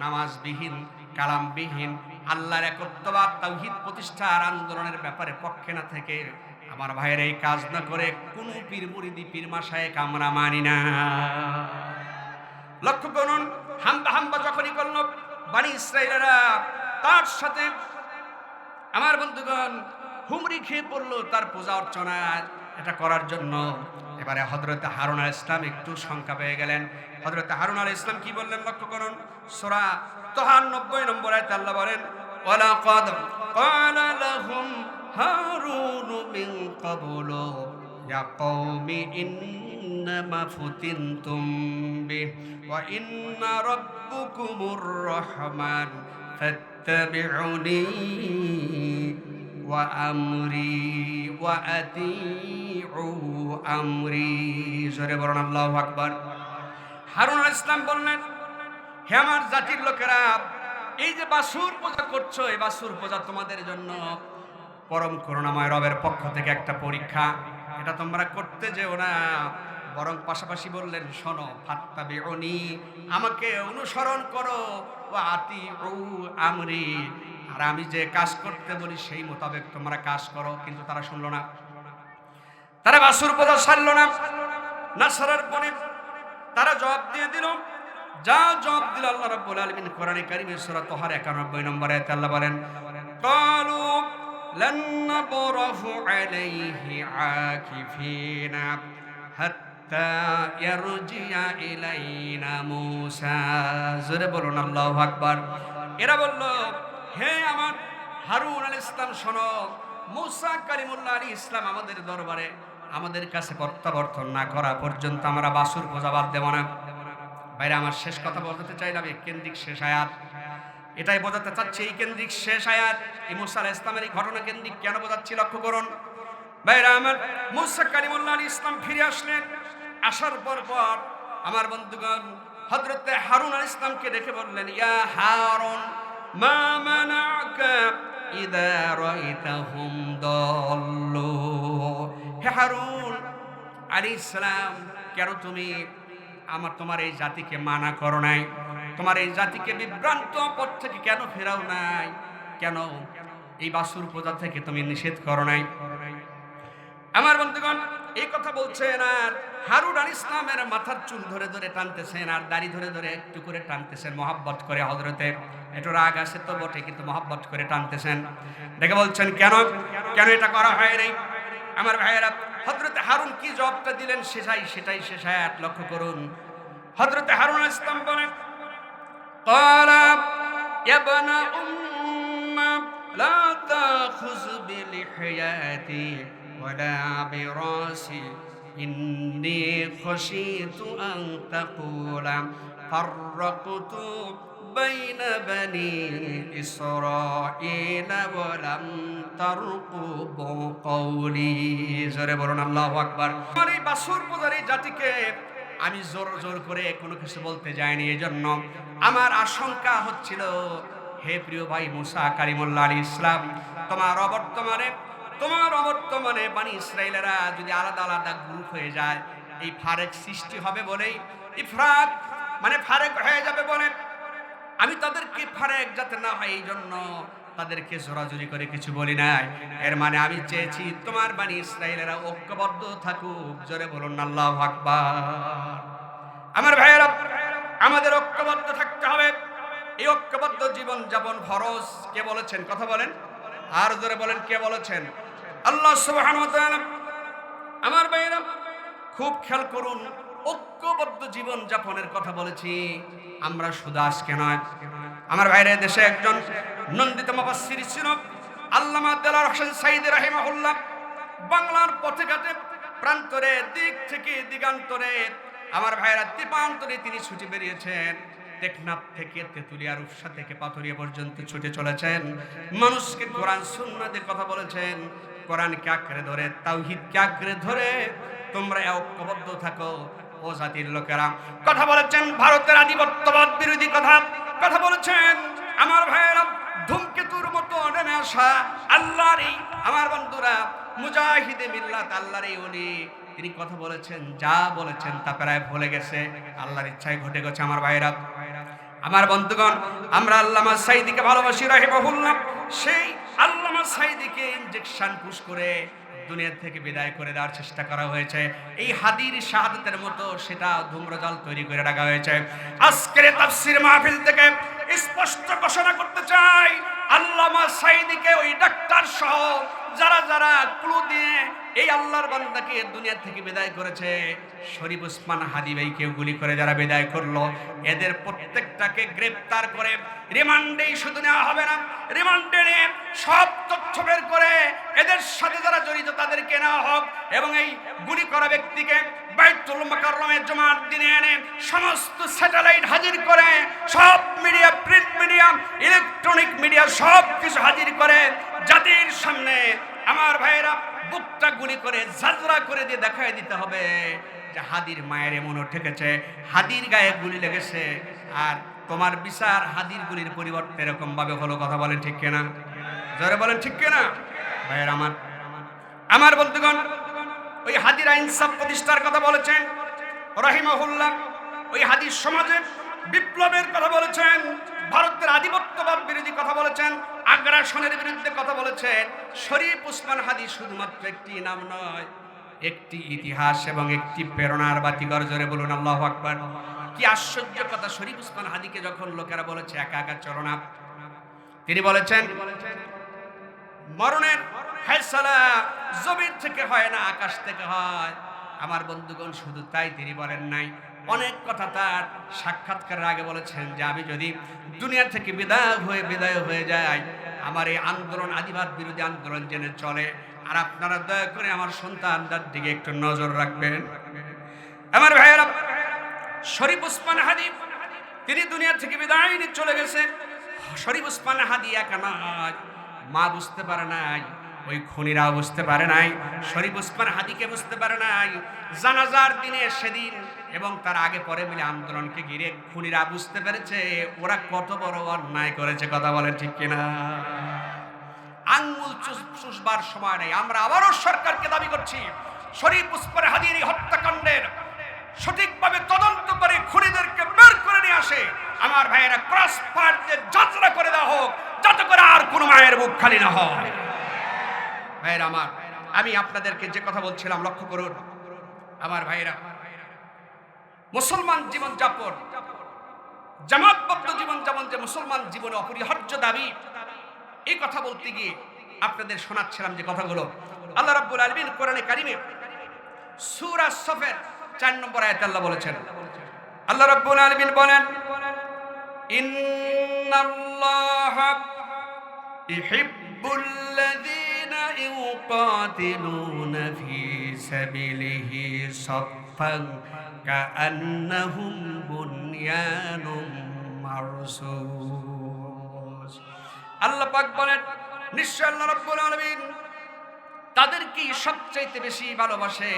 নামাজবিহীন, কালামবিহীন, আল্লাহর একত্ববাদ তাওহীদ প্রতিষ্ঠার আন্দোলনের ব্যাপারে পক্ষে না থেকে আমার ভাইয়ের এই কাজ না করে কোন পীর মুরিদি, পীর মাশায়েখ আমরা মানি না। লক্ষ্য করুন, হাম্বা যখনই করল বানি ইসরাইলেরা, তার সাথে আমার বন্ধুগণ হুমরি খেয়ে পড়লো তার পূজা অর্চনা এটা করার জন্য। এবারে হযরত হারুন আলাইহিস সালাম একটু শঙ্কা পেয়ে গেলেন। হযরত হারুন আলাইহিস সালাম কি বললেন লক্ষ্য করুন, সূরা তাহা 90 নম্বর আয়াতে আল্লাহ বলেন, ওয়ালাকাদ ক্বালা লাহুম হারুন মিন ক্বাবলু ইয়া কওমি ইন্নামা ফুতিনতুম বিহি ওয়া ইন্না রাব্বুকুমুর রাহমান ফাত্তাবিউনি ওয়া আমরি ওয়া আতিউ আমরি। জোরে বলুন আল্লাহু আকবার। হারুন আলাইহিস সালাম বললেন, হে আমার জাতির লোকেরা, এই যে বাসুর পূজা করছো, এই বাসুর পূজা তোমাদের জন্য পরম করুণাময় রবের পক্ষ থেকে একটা পরীক্ষা। এটা তোমরা করতে যেও না, বরং পাশাপাশি বললেন, শোনো, ফাত্তাবিউনি, আমাকে অনুসরণ করো, ওয়া আতিউ আমরি, আর আমি যে কাজ করতে বলি সেই মোতাবেক তোমরা কাজ করো। কিন্তু তারা শুনলো না, তারা বাসুর পূজা ছাড়লো না। না ছাড়ার পরে তারা জবাব দিয়ে দিল, যা জবাব দিল আল্লাহ রাব্বুল আলামিন কোরআনে কারীমের সূরা তাহার 91 নম্বর আয়াতে আল্লাহ বলেন, ক্বালু লান নাবরাহু আলাইহি আকিফিনা হাত্তা ইয়ারজিয়া ইলাইনা মূসা। জোরে বলুন আল্লাহু আকবার। এরা বলল, হে আমার হারুন আলাইহিস সালাম, শোনো, মূসা কালিমুল্লাহ আলাইহিস ইসলাম আমাদের দরবারে আমাদের কাছে প্রত্যাবর্তন না করা পর্যন্ত আমরা বাসুর পূজা বাদ দেব না। ভাইরা আমার, শেষ কথা বলতে চাইলাম, এই কেন্দ্রিক শেষ আয়াত এটাই বোঝাতে চাচ্ছি। এই কেন্দ্রিক শেষ আয়াত এই মূসা আলাইহিস ইসলামের এই ঘটনা কেন্দ্রিক কেন বোঝাচ্ছি লক্ষ্য করুন। ভাইরা আমার, মূসা কালিমুল্লাহ আলাইহিস ইসলাম ফিরে আসলেন। আসার পর আমার বন্ধুগণ হযরত হারুন আলাইহিস ইসলামকে ডেকে বললেন, ইয়া হারুন মা মানাকা ইযা রাআইতাহুম দাল্লু। হে হারুন আলাইহিস সালাম, কেন তুমি তোমার এই জাতিকে মানা করো নাই? তোমার এই জাতিকে বিভ্রান্ত পথ থেকে কেন ফেরাও নাই? কেন এই বাসুর পূজা থেকে তুমি নিষেধ করো নাই? আমার বন্ধুগণ এই কথা বলছেন, আর হারুন আলাইহিস সালামের মাথার চুল ধরে ধরে টানতেছেন, আর দাড়ি ধরে ধরে একটু করে টানতেছেন, মহব্বত করে। হযরতে একটু রাগ আসে তো বটে, কিন্তু মহব্বত করে টানতেছেন। দেখে বলছেন, কেন এটা করা হয় নাই? আমার ভাইয়েরা, হযরতে হারুন কি জবাবটা দিলেন সেটাই শেষ আয়াত লক্ষ্য করুন। হযরতে হারুন আলাইহিস সালাম বলেন, قال يا ابن أم لا تأخذ بلحياتي ولا براسي إني خشيت أن تقول فرقت بين بني إسرائيل ولم ترقب قولي জোরে বলুন আল্লাহু আকবার। আমার এই বাসুর পূজারী জাতিকে আমি জোর জোর করে কোনো কিছু বলতে যাইনি, এজন্য আমার আশঙ্কা হচ্ছিল, হে প্রিয় ভাই মুসা কালিমুল্লাহ আলাইহিস সালাম, তোমার অবর্তমানে বানি ইসরাইলেরা যদি আলাদা আলাদা গ্রুপ হয়ে যায়, এই ফারেক সৃষ্টি হবে বলেই, ইফরাক মানে ফারেক হয়ে যাবে বলে আমি তাদেরকে ফারেক যাতে না হয় এই জন্য তাদেরকে জোরাজুরি করে কিছু বলি নাই। এর মানে আমি চেয়েছি তোমার বানি ইসরাইলেরা ঐক্যবদ্ধ থাকুক। জোরে বলুন আল্লাহু আকবার। আমার ভাইয়েরা, আমাদের ঐক্যবদ্ধ থাকতে হবে। এই ঐক্যবদ্ধ জীবন যাপন ফরজ। কে বলেছেন? কথা বলেন আর জোরে বলেন, কে বলেছেন? আল্লাহ সুবহানাহু ওয়া তাআলা। আমার ভাইয়েরা খুব খেয়াল করুন, ঐক্যবদ্ধ জীবন যাপনের কথা বলেছি আমরা শুধু আজকে নয়। আমার ভাইরা, দেশে একজন নন্দিত মুফাসসির ছিল আল্লামা দেলাওয়ার হোসেন সাঈদী রাহিমাহুল্লাহ। বাংলার পথে ঘাটে প্রান্তরে দিক থেকে দিগান্তরে আমার ভাইরা দ্বীপান্তরে তিনি ছুটে বেরিয়েছেন। টেকনাফ থেকে তেতুলিয়া, রূপসা থেকে পাথুরিয়া পর্যন্ত ছুটে চলেছেন। মানুষকে কোরআন সুন্নাতের কথা বলেছেন। কোরআনকে আঁকড়ে ধরে, তাওহীদকে আঁকড়ে ধরে তোমরা ঐক্যবদ্ধ থাকো ও জাতির লোকেরা। কথা বলেছেন ভারতের আধিপত্যবাদ বিরোধী কথা বলেছেন। আমার ভাইয়েরা, ধূমকেতুর মতো নেমে আসা আল্লাহর এই আমার বন্ধুরা মুজাহিদে মিল্লাত, আল্লাহর এই ওলি, তিনি কথা বলেছেন, যা বলেছেন তা প্রায় ভুলে গেছে, আল্লাহর ইচ্ছায় ঘটে গেছে। আমার ভাইয়েরা, আমার বন্ধুগণ, আমরা আল্লামা সাঈদীকে ভালোবাসি রাহিমাহুল্লাহ। সেই আল্লামা সাঈদীকে ইনজেকশন পুশ করে দুনিয়া থেকে বিদায় করে দেওয়ার চেষ্টা করা হয়েছে। এই হাদির শাহাদাতের মতো সেটা ধূম্রজাল তৈরি করে রাখা হয়েছে। আজকের তাফসীর মাহফিল থেকে স্পষ্ট ঘোষণা করতে চাই, আল্লামা সাঈদীকে ওই ডাক্তার সহ যারা যারা ক্লু দিয়ে এই আল্লাহর বান্দাকে দুনিয়া থেকে বিদায় করেছে, শরীফ ওসমান হাদী ভাইকে গুলি করে যারা বিদায় করলো, এদের প্রত্যেকটাকে গ্রেফতার করে রিমান্ডে শুধু নেওয়া হবে না, রিমান্ডে নিয়ে সব তথ্য বের করে এদের সাথে যারা জড়িত তাদেরকে নেওয়া হোক, এবং এই গুলি করা ব্যক্তিকে বাইতুল মুকাররমে জুমার দিনে এনে সমস্ত স্যাটেলাইট হাজির করে, সব media, print media, electronic media সব কিছু হাজির করে জাতির সামনে আমার ভাইয়েরা বুকটা গুলি করে ঝাঁঝরা করে দিয়ে দেখায় দিতে হবে যে হাদির মায়ের এমনও ঠেকেছে, হাদির গায়ে গুলি লেগেছে, আর তোমার বিচার হাদির গুলির পরিবর্তে এরকম ভাবে হলো। কথা বলেন ঠিক কিনা? জোরে বলেন ঠিক কিনা? ভাইয়েরা আমার বন্ধুগণ, ওই হাদির ইনসাফ প্রতিষ্ঠার কথা বলেছেন রাহিমাহুল্লাহ। ওই হাদির সমাজে বিপ্লবের কথা বলেছেন, ভারতের আধিপত্যবাদ বিরোধী কথা বলেছেন, আগ্রাসনের বিরুদ্ধে কথা বলেছেন। শরীফ ওসমান হাদী শুধুমাত্র একটি নাম নয়, একটি ইতিহাস এবং একটি প্রেরণার বাতিঘর। জোরে বলুন আল্লাহু আকবার। কি আশ্চর্য কথা! শরীফ ওসমান হাদীকে যখন লোকেরা বলেছে একা একা চলো না, তিনি বলেছেন মরণের ফয়সালা জমিন থেকে হয় না, আকাশ থেকে হয়। আমার বন্ধুগণ, শুধু তাই তিনি বলেন নাই, অনেক কথা তার সাক্ষাৎকারের আগে বলেছেন যে আমি যদি দুনিয়া থেকে বিদায় হয়ে যাই, আমার এই আন্দোলন আদিবাদ বিরোধী আন্দোলন যেন চলে, আর আপনারা দয়া করে আমার সন্তানদের দিকে একটু নজর রাখবেন। আমার ভাইয়েরা, শরীফ ওসমান হাদী তিনি দুনিয়া থেকে বিদায় নিয়ে চলে গেছে। শরীফ ওসমান হাদী একা নয়, মা বুঝতে পারে নাই, ওই খুনিরাও বুঝতে পারে নাই, শরীফ ওসমান হাদীকে বুঝতে পারে নাই। জানাজার দিনে সেদিন এবং তার আগে পরে মিলে আন্দোলনকে ঘিরে খুনিরা বুঝতে পেরেছে ওরা কত বড় অন্যায় করেছে। কথা বলেন ঠিক কিনা? আঙ্গুল চুষবার সময় নেই। আমরা আবারও সরকারকে দাবি করছি, শরীফ ওসমান হাদীর হত্যাকাণ্ডের সঠিকভাবে তদন্ত করে খুনিদেরকে বের করে নিয়ে আসে। আমার ভাইয়েরা, ক্রস ফায়ার দিয়ে যাত্রা করে দেওয়া হোক, যাতে করে আর কোনো মায়ের বুক খালি না হয়। ভাইয়েরা আমার, আমি আপনাদেরকে যে কথা বলছিলাম লক্ষ্য করুন। আমার ভাইয়েরা, মুসলমান জীবন যাপন, জামাতবদ্ধ জীবন যাপন যে মুসলমান জীবনে অপরিহার্য দাবি, এই কথা বলতে গিয়ে আপনাদের শোনাচ্ছিলাম যে কথাগুলো আল্লাহ রাব্বুল আলামিন কোরআনে কারিমে সূরা সফের 4 নম্বর আয়াতে আল্লাহ বলেছেন। আল্লাহ রাব্বুল আলামিন বলেন, ইন্নাল্লাহা ইহিব্বুল্লাযীনা ইউকাতিলুনা ফী সাবিলিহি সাফফান কাআন্নাহুম বুনয়ানুম মারসুস। আল্লাহ পাক বলেন, নিশ্চয় আল্লাহ রাব্বুল আলামিন তাদেরকে সবচাইতে বেশি ভালোবাসে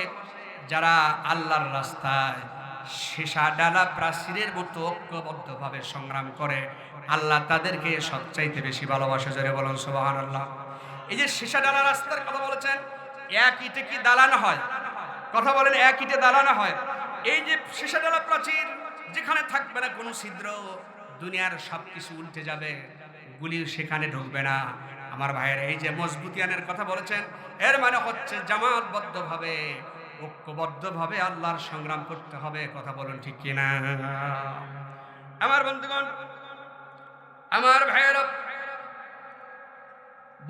যারা আল্লাহর রাস্তায় সীসা ডালা প্রাচীরের মতো ঐক্যবদ্ধভাবে সংগ্রাম করে। আল্লাহ তাদেরকে সবচাইতে বেশি ভালোবাসে। জোরে বলুন সুবহানাল্লাহ। এই যে সীসা ডালা রাস্তার কথা বলেছেন, এক ইটে কি দালান হয়? কথা বলেন, এক ইটে দালান হয়? এই যে সীসা ডালা প্রাচীর, যেখানে থাকবে না কোনো ছিদ্র, দুনিয়ার সবকিছু উল্টে যাবে, গুলি সেখানে ঢুকবে না। আমার ভাইয়ের এই যে মজবুতিয়ানের কথা বলেছেন, এর মানে হচ্ছে জামাতবদ্ধভাবে ঐক্যবদ্ধভাবে আল্লাহর সংগ্রাম করতে হবে। কথা বলুন ঠিক কিনা? আমার বন্ধুগণ, আমার ভাইয়েরা,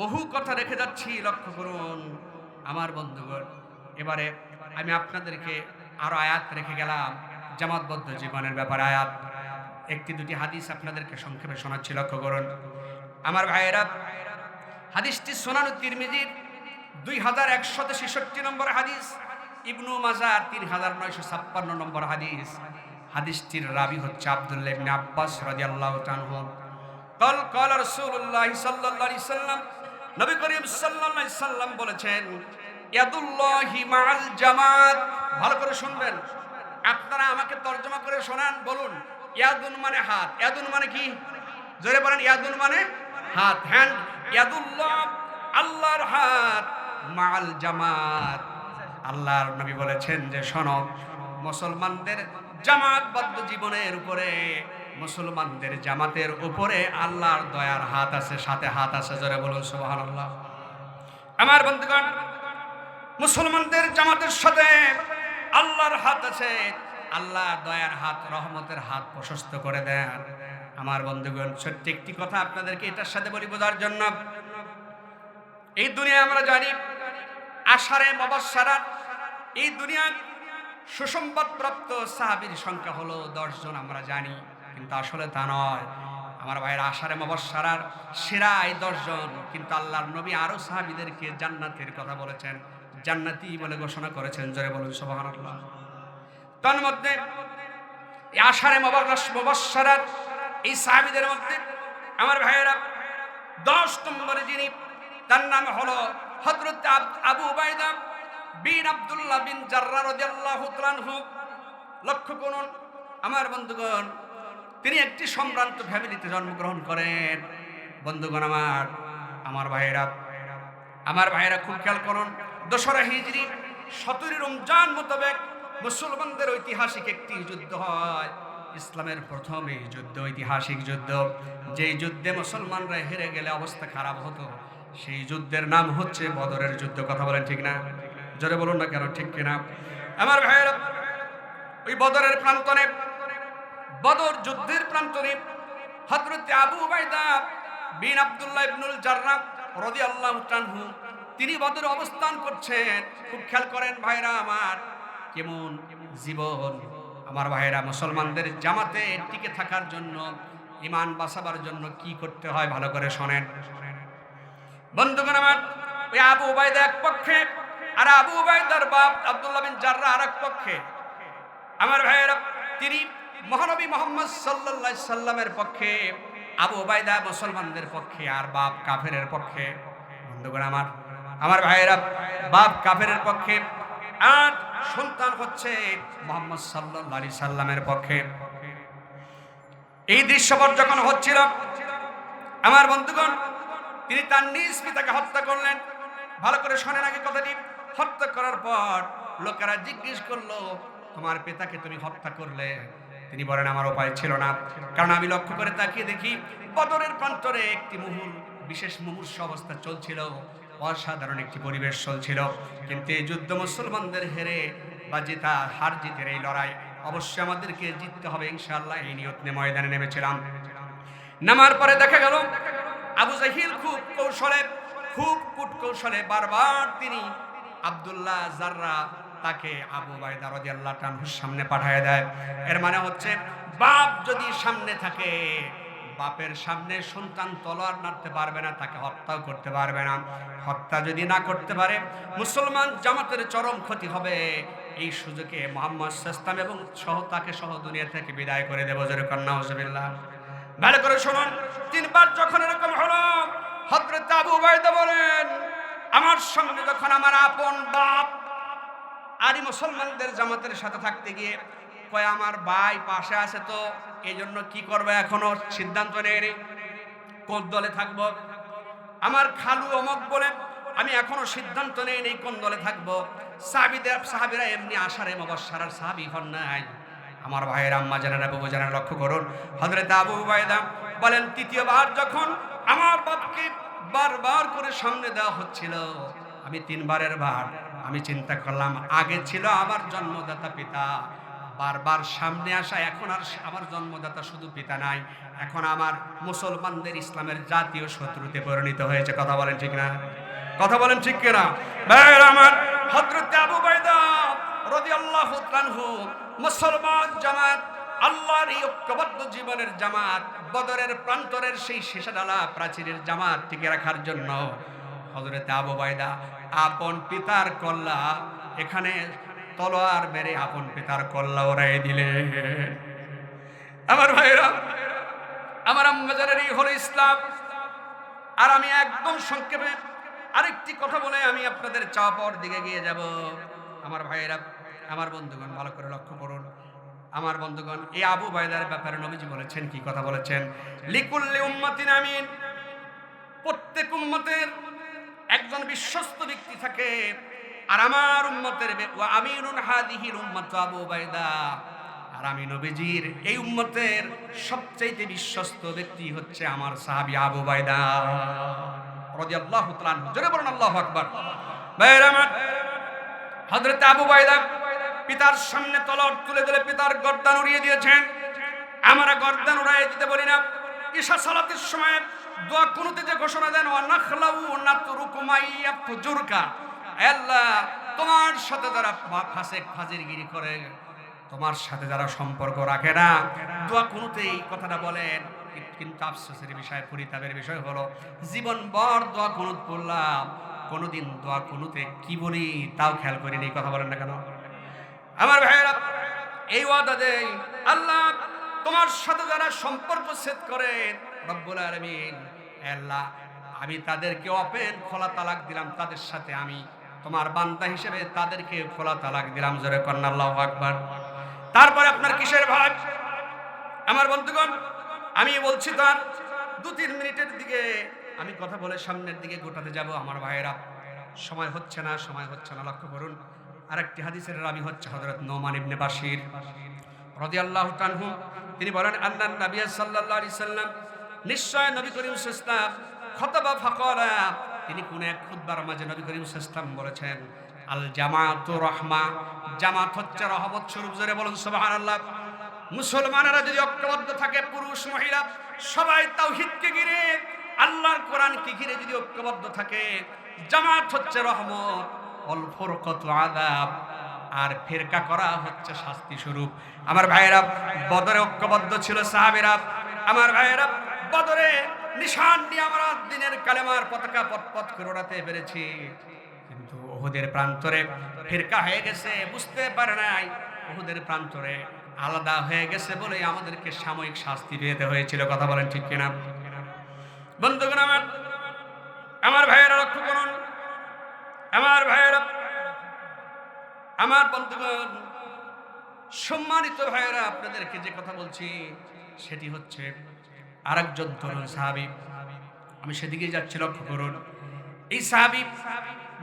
বহু কথা রেখে যাচ্ছি, লক্ষ্য করুন আমার বন্ধুগণ। এবারে আমি আপনাদেরকে আরো আয়াত রেখে গেলাম জামাতবদ্ধ জীবনের ব্যাপারে। আয়াত একটি দুটি হাদিস আপনাদেরকে সংক্ষেপে শোনাচ্ছি, লক্ষ্য করুন আমার ভাইয়েরা। হাদিসটি সুনান তিরমিজির 2166 নম্বর হাদিস, ইবনু মাজাহ 3956 নম্বর হাদিস। হাদিসটির রাবী হচ্ছে আব্দুল্লাহ ইবনে আব্বাস রাদিয়াল্লাহু তাআলা আনহু। قال রাসূলুল্লাহ সাল্লাল্লাহু আলাইহি সাল্লাম, নবী করিম সাল্লাল্লাহু আলাইহি সাল্লাম বলেছেন, ইয়াদুল্লাহি মাআল জামাত। ভালো করে শুনবেন, আপনারা আমাকে তরজমা করে শোনান। বলুন, ইয়াদুন মানে হাত, ইয়াদুন মানে কি? জোরে বলেন, ইয়াদুন মানে হাত, হ্যান্ড। ইয়াদুল্লাহ আল্লাহর হাত, মাআল জামাত। আল্লাহর নবী বলেছেন যে শোনো, মুসলমানদের জামাতবদ্ধ জীবনের উপরে, মুসলমানদের জামাতের উপরে আল্লাহর দয়ার হাত আছে, সাথে হাত আছে। জোরে বলুন সুবহানাল্লাহ। আমার বন্ধুগণ, মুসলমানদের জামাতের সাথে আল্লাহর হাত আছে। আল্লাহর দয়ার হাত, রহমতের হাত প্রশস্ত করে দেন। আমার বন্ধুগণ, সত্যি একটি কথা আপনাদেরকে এটার সাথে বলি বোঝার জন্য। এই দুনিয়ায় আমরা জানি আশারে মুবাশশারাত, এই দুনিয়ার সুসংবাদ প্রাপ্ত সাহাবীর সংখ্যা হলো 10 জন, আমরা জানি, কিন্তু আসলে তা নয়। আমার ভাইয়ের, আশারে মুবাশশারার সেরা এই 10 জন, কিন্তু আল্লাহর নবী আরো সাহাবীদেরকে জান্নাতের কথা বলেছেন, জান্নাতি বলে ঘোষণা করেছেন। জোরে বলুন সুবহানাল্লাহ। তার মধ্যে এই আশারে মুবাশশারাত এই সাহাবীদের মধ্যে আমার ভাইয়েরা 10 নম্বরে যিনি, তার নাম হলো হযরত আবু উবাইদা বিন আব্দুল্লাহ বিন জাররাহ রাদিয়াল্লাহু তাআলা আনহু। লক্ষ্য করুন আমার বন্ধুগণ, তিনি একটি সম্ভ্রান্ত ফ্যামিলিতে জন্মগ্রহণ করেন। বন্ধুগণ আমার ভাইয়েরা খুব খেয়াল করুন, 2রা হিজরি 17 রমজান মোতাবেক মুসলমানদের ঐতিহাসিক একটি যুদ্ধ হয়, ইসলামের প্রথম এই যুদ্ধ, ঐতিহাসিক যুদ্ধ। যেই যুদ্ধে মুসলমানরা হেরে গেলে অবস্থা খারাপ হতো, সেই যুদ্ধের নাম হচ্ছে বদরের যুদ্ধ। কথা বলেন ঠিক না? জোরে বলুন না কেন, ঠিক কিনা? আমার ভাইয়েরা, ওই বদরের প্রান্তরে, বদর যুদ্ধের প্রান্তরে হযরত আবু উবাইদা বিন আব্দুল্লাহ ইবনুল জাররাহ রাদিয়াল্লাহু তাআলা আনহু, তিনি বদরে অবস্থান করছেন। খুব খেয়াল করেন ভাইরা আমার, কেমন জীবন। আমার ভাইরা, মুসলমানদের জামাতে টিকে থাকার জন্য, ঈমান বাঁচাবার জন্য কি করতে হয় ভালো করে শোনেন। বন্ধুগণ আমার, ওই আবু উবাইদা এক পক্ষে, আর আবু উবাইদার বাপ আব্দুল্লাহ বিন জাররাহ আরেক পক্ষে। আমার ভাইয়েরা, তিনি মহানবী মুহাম্মদ সাল্লাল্লাহু আলাইহি সাল্লামের পক্ষে, আবু উবাইদা মুসলমানদের পক্ষে, আর বাপ কাফেরের পক্ষে। বন্ধুগণ আমার ভাইয়েরা, বাপ কাফেরের পক্ষে আর সন্তান হচ্ছে মুহাম্মদ সাল্লাল্লাহু আলাইহি সাল্লামের পক্ষে। এই দৃশ্যপট যখন হচ্ছিল, আমার বন্ধুগণ, তিনি তার নিজ পিতাকে হত্যা করলেন। ভালো করে শোনেন আগে কথাটি। হত্যা করার পর লোকেরা জিজ্ঞেস করলো, তোমার পিতাকে তুমি হত্যা করলে? তিনি বলেন, আমার উপায় ছিল না, কারণ আমি লক্ষ্য করে তাকিয়ে দেখি বদরের প্রান্তরে একটি বিশেষ মুমূর্ষু অবস্থা চলছিল, অসাধারণ একটি পরিবেশ চলছিল। কিন্তু এই যুদ্ধ মুসলমানদের হেরে বা জেতা, হার জিতের এই লড়াই অবশ্যই আমাদেরকে জিততে হবে ইনশাআল্লাহ, এই নিয়ত নিয়ে ময়দানে নেমেছিলাম। নামার পরে দেখা গেল আবু জাহিল খুব কূট কৌশলে বারবার তিনি আব্দুল্লাহ জাররাহ তাকে আবু উবাইদা রাদিয়াল্লাহু তাআলার সামনে পাঠিয়ে দেয়। এর মানে হচ্ছে বাপ যদি সামনে থাকে, বাপের সামনে সন্তান তলোয়ার নাড়তে পারবে না, তাকে হত্যাও করতে পারবে না। হত্যা যদি না করতে পারে, মুসলমান জামাতের চরম ক্ষতি হবে। এই সুযোগে মুহাম্মদ সাল্লাল্লাহু এবং তাকে সহ দুনিয়া থেকে বিদায় করে দেব। জোরে কন্না নাউজুবিল্লাহ। ভালো করে শুনুন, 3 বার যখন এরকম হলো, হযরত আবু উবাইদা বলেন, আমার সঙ্গে যখন আমার আপন বাপ আর মুসলমানদের জামাতের সাথে থাকতে গিয়ে কয় আমার ভাই পাশে আছে, তো এই জন্য কি করবে এখনো সিদ্ধান্ত নেই, কোন দলে থাকবো। আমার খালু অমক বলে আমি এখনো সিদ্ধান্ত নেই কোন দলে থাকবো। সাহাবীরা এমনি আশারে মুবাশশারার সাহাবী হন নাই। আমার ভাইয়ের আম্মা জানেন, বাবু জানেন, লক্ষ্য করুন, হযরত আবু উবাইদা বলেন, 3য়বার যখন আমার বাপকে বারবার করে সামনে দেওয়া হচ্ছিল, আমি 3বারের বার আমি চিন্তা করলাম, আগে ছিল আমার জন্মদাতা পিতা, বারবার সামনে আসা, এখন আর আমার জন্মদাতা শুধু পিতা নাই, এখন আমার মুসলমানদের ইসলামের জাতীয় শত্রুতে পরিণত হয়েছে। কথা বলেন ঠিক না? কথা বলেন ঠিক কিনা? ভাইরা আমার, হযরত আবু উবাইদা রাদিয়াল্লাহু তাআলা মুসলমান জামাত, আল্লাহর এই ঐক্যবদ্ধ জীবনের জামাত, বদরের প্রান্তরের সেই শেষাডালা প্রাচীরের জামাত টিকে রাখার জন্য হযরত আবু উবাইদা আপন পিতার কল্লা, এখানে তলোয়ার মেরে আপন পিতার কল্লা ওড়াই দিলেন। আমার ভাইরা, আমার আম্মাজানের এই হলো ইসলাম। আর আমি একদম সংক্ষেপে আরেকটি কথা বলে আমি আপনাদের চাওয়া পাওয়ার দিকে গিয়ে যাব। আমার ভাইরা, আমার বন্ধুগণ, ভালো করে লক্ষ্য করুন। আমার বন্ধুগণ, এই আবু উবাইদার ব্যাপারে নবীজি বলেছেন, কি কথা বলেছেন? লিকুল্লি উম্মাতিন আমিন, প্রত্যেক উম্মতের একজন বিশ্বস্ত ব্যক্তি থাকে, আর আমার উম্মতের ওয়া আমিনুন হাদিহিল উম্মাত আবু উবাইদা, আর আমি নবীজির এই উম্মতের সবচেয়ে বিশ্বস্ত ব্যক্তি হচ্ছে আমার সাহাবী আবু উবাইদা রাদিয়াল্লাহু তাআলা আনহু। জোরে বলুন আল্লাহু আকবার। ভাইরা আমার, হযরত আবু উবাইদা পিতার সামনে তলোয়ার তুলে দিলে পিতার গর্দান উড়িয়ে দিয়েছেন। আমরা গর্দান উড়িয়ে দিতে বলি না। ঈশা সালাতের সময় দোয়া কুনুতে যে ঘোষণা দেন, ওয়া নাখলাউ নাতরুকু মাইয়া ফুজুরকা, আল্লাহ তোমার সাথে যারা ফাসিক ফাজিরগিরি করে, তোমার সাথে যারা সম্পর্ক রাখে না, দোয়া কুনুতে এই কথাটা বলেন। কিন্তু আফসোসের বিষয়, পরিতাপের বিষয় হলো, জীবনভর দোয়া কুনুত পড়লাম, কোনোদিন দোয়া কুনুতে কি বলি তাও খেয়াল করিনি। কথা বলেন না কেন? আমার ভাইয়েরা, এই ওয়াদা দেই, আল্লাহ তোমার সাথে যারা সম্পর্ক ছেদ করে, রব্বুল আলামিন, আল্লাহ আমি তাদেরকে ওপেন খোলা তালাক দিলাম, তাদের সাথে আমি তোমার বান্দা হিসেবে তাদেরকে খোলা তালাক দিলাম। জোরে কন্না আল্লাহু আকবার। তারপরে আপনার কিসের ভাই? আমার বন্ধুগণ, আমি বলছি তার 2-3 মিনিটের দিকে আমি কথা বলে সামনের দিকে গোটাতে যাব। আমার ভাইয়েরা, সময় হচ্ছে না, সময় হচ্ছে না। লক্ষ্য করুন, আরেকটি হাদিসের রাবী হচ্ছে হযরত নোমান ইবনে বাশির রাদিয়াল্লাহু তাআলা আনহু। তিনি বলেন, আন্নান নবী সাল্লাল্লাহু আলাইহি সাল্লাম, নিশ্চয় নবী করিম সাল্লাল্লাহু আলাইহি ওয়াসাল্লাম খুতবা ফাকালা, তিনি কোন এক খুতবার মাঝে নবী করিম সাল্লাল্লাহু আলাইহি ওয়াসাল্লাম বলেছেন, আল জামাতু রাহমা, জামাত হচ্ছে রহমত স্বরূপ। জোরে বলুন সুবহানাল্লাহ। মুসলমানেরা যদি ঐক্যবদ্ধ থাকে, পুরুষ মহিলা সবাই তাওহীদকে ঘিরে, আল্লাহর কোরআনকে ঘিরে যদি ঐক্যবদ্ধ থাকে, জামাত হচ্ছে রহমত, অল ফুরকাতু আযাব, আর ফিরকা করা হচ্ছে শাস্তি স্বরূপ। আমার ভাইয়েরা, বদরে ঐক্যবদ্ধ ছিল সাহাবীরা। আমার ভাইয়েরা, বদরে নিশান দিয়ে আমরা দ্বীনের কালেমার পতাকা পথ করে ওড়াতে পেরেছি, কিন্তু উহুদের প্রান্তরে ফিরকা হয়ে গেছে, বুঝতে পারে নাই উহুদের প্রান্তরে আলাদা হয়ে গেছে বলে আমাদেরকে সাময়িক শাস্তি পেতে হয়েছিল। কথা বলেন ঠিক কিনা? বন্ধুগণ আমার ভাইয়েরা, লক্ষ্য করুন, আমার ভাইয়েরা, আমার বন্ধুগণ, সম্মানিত ভাইয়েরা, আপনাদেরকে যে কথা বলছি সেটি হচ্ছে আরেকজন তরুণ সাহাবী। আমি সেদিকে যাচ্ছি, লক্ষ্য করুন। এই সাহাবী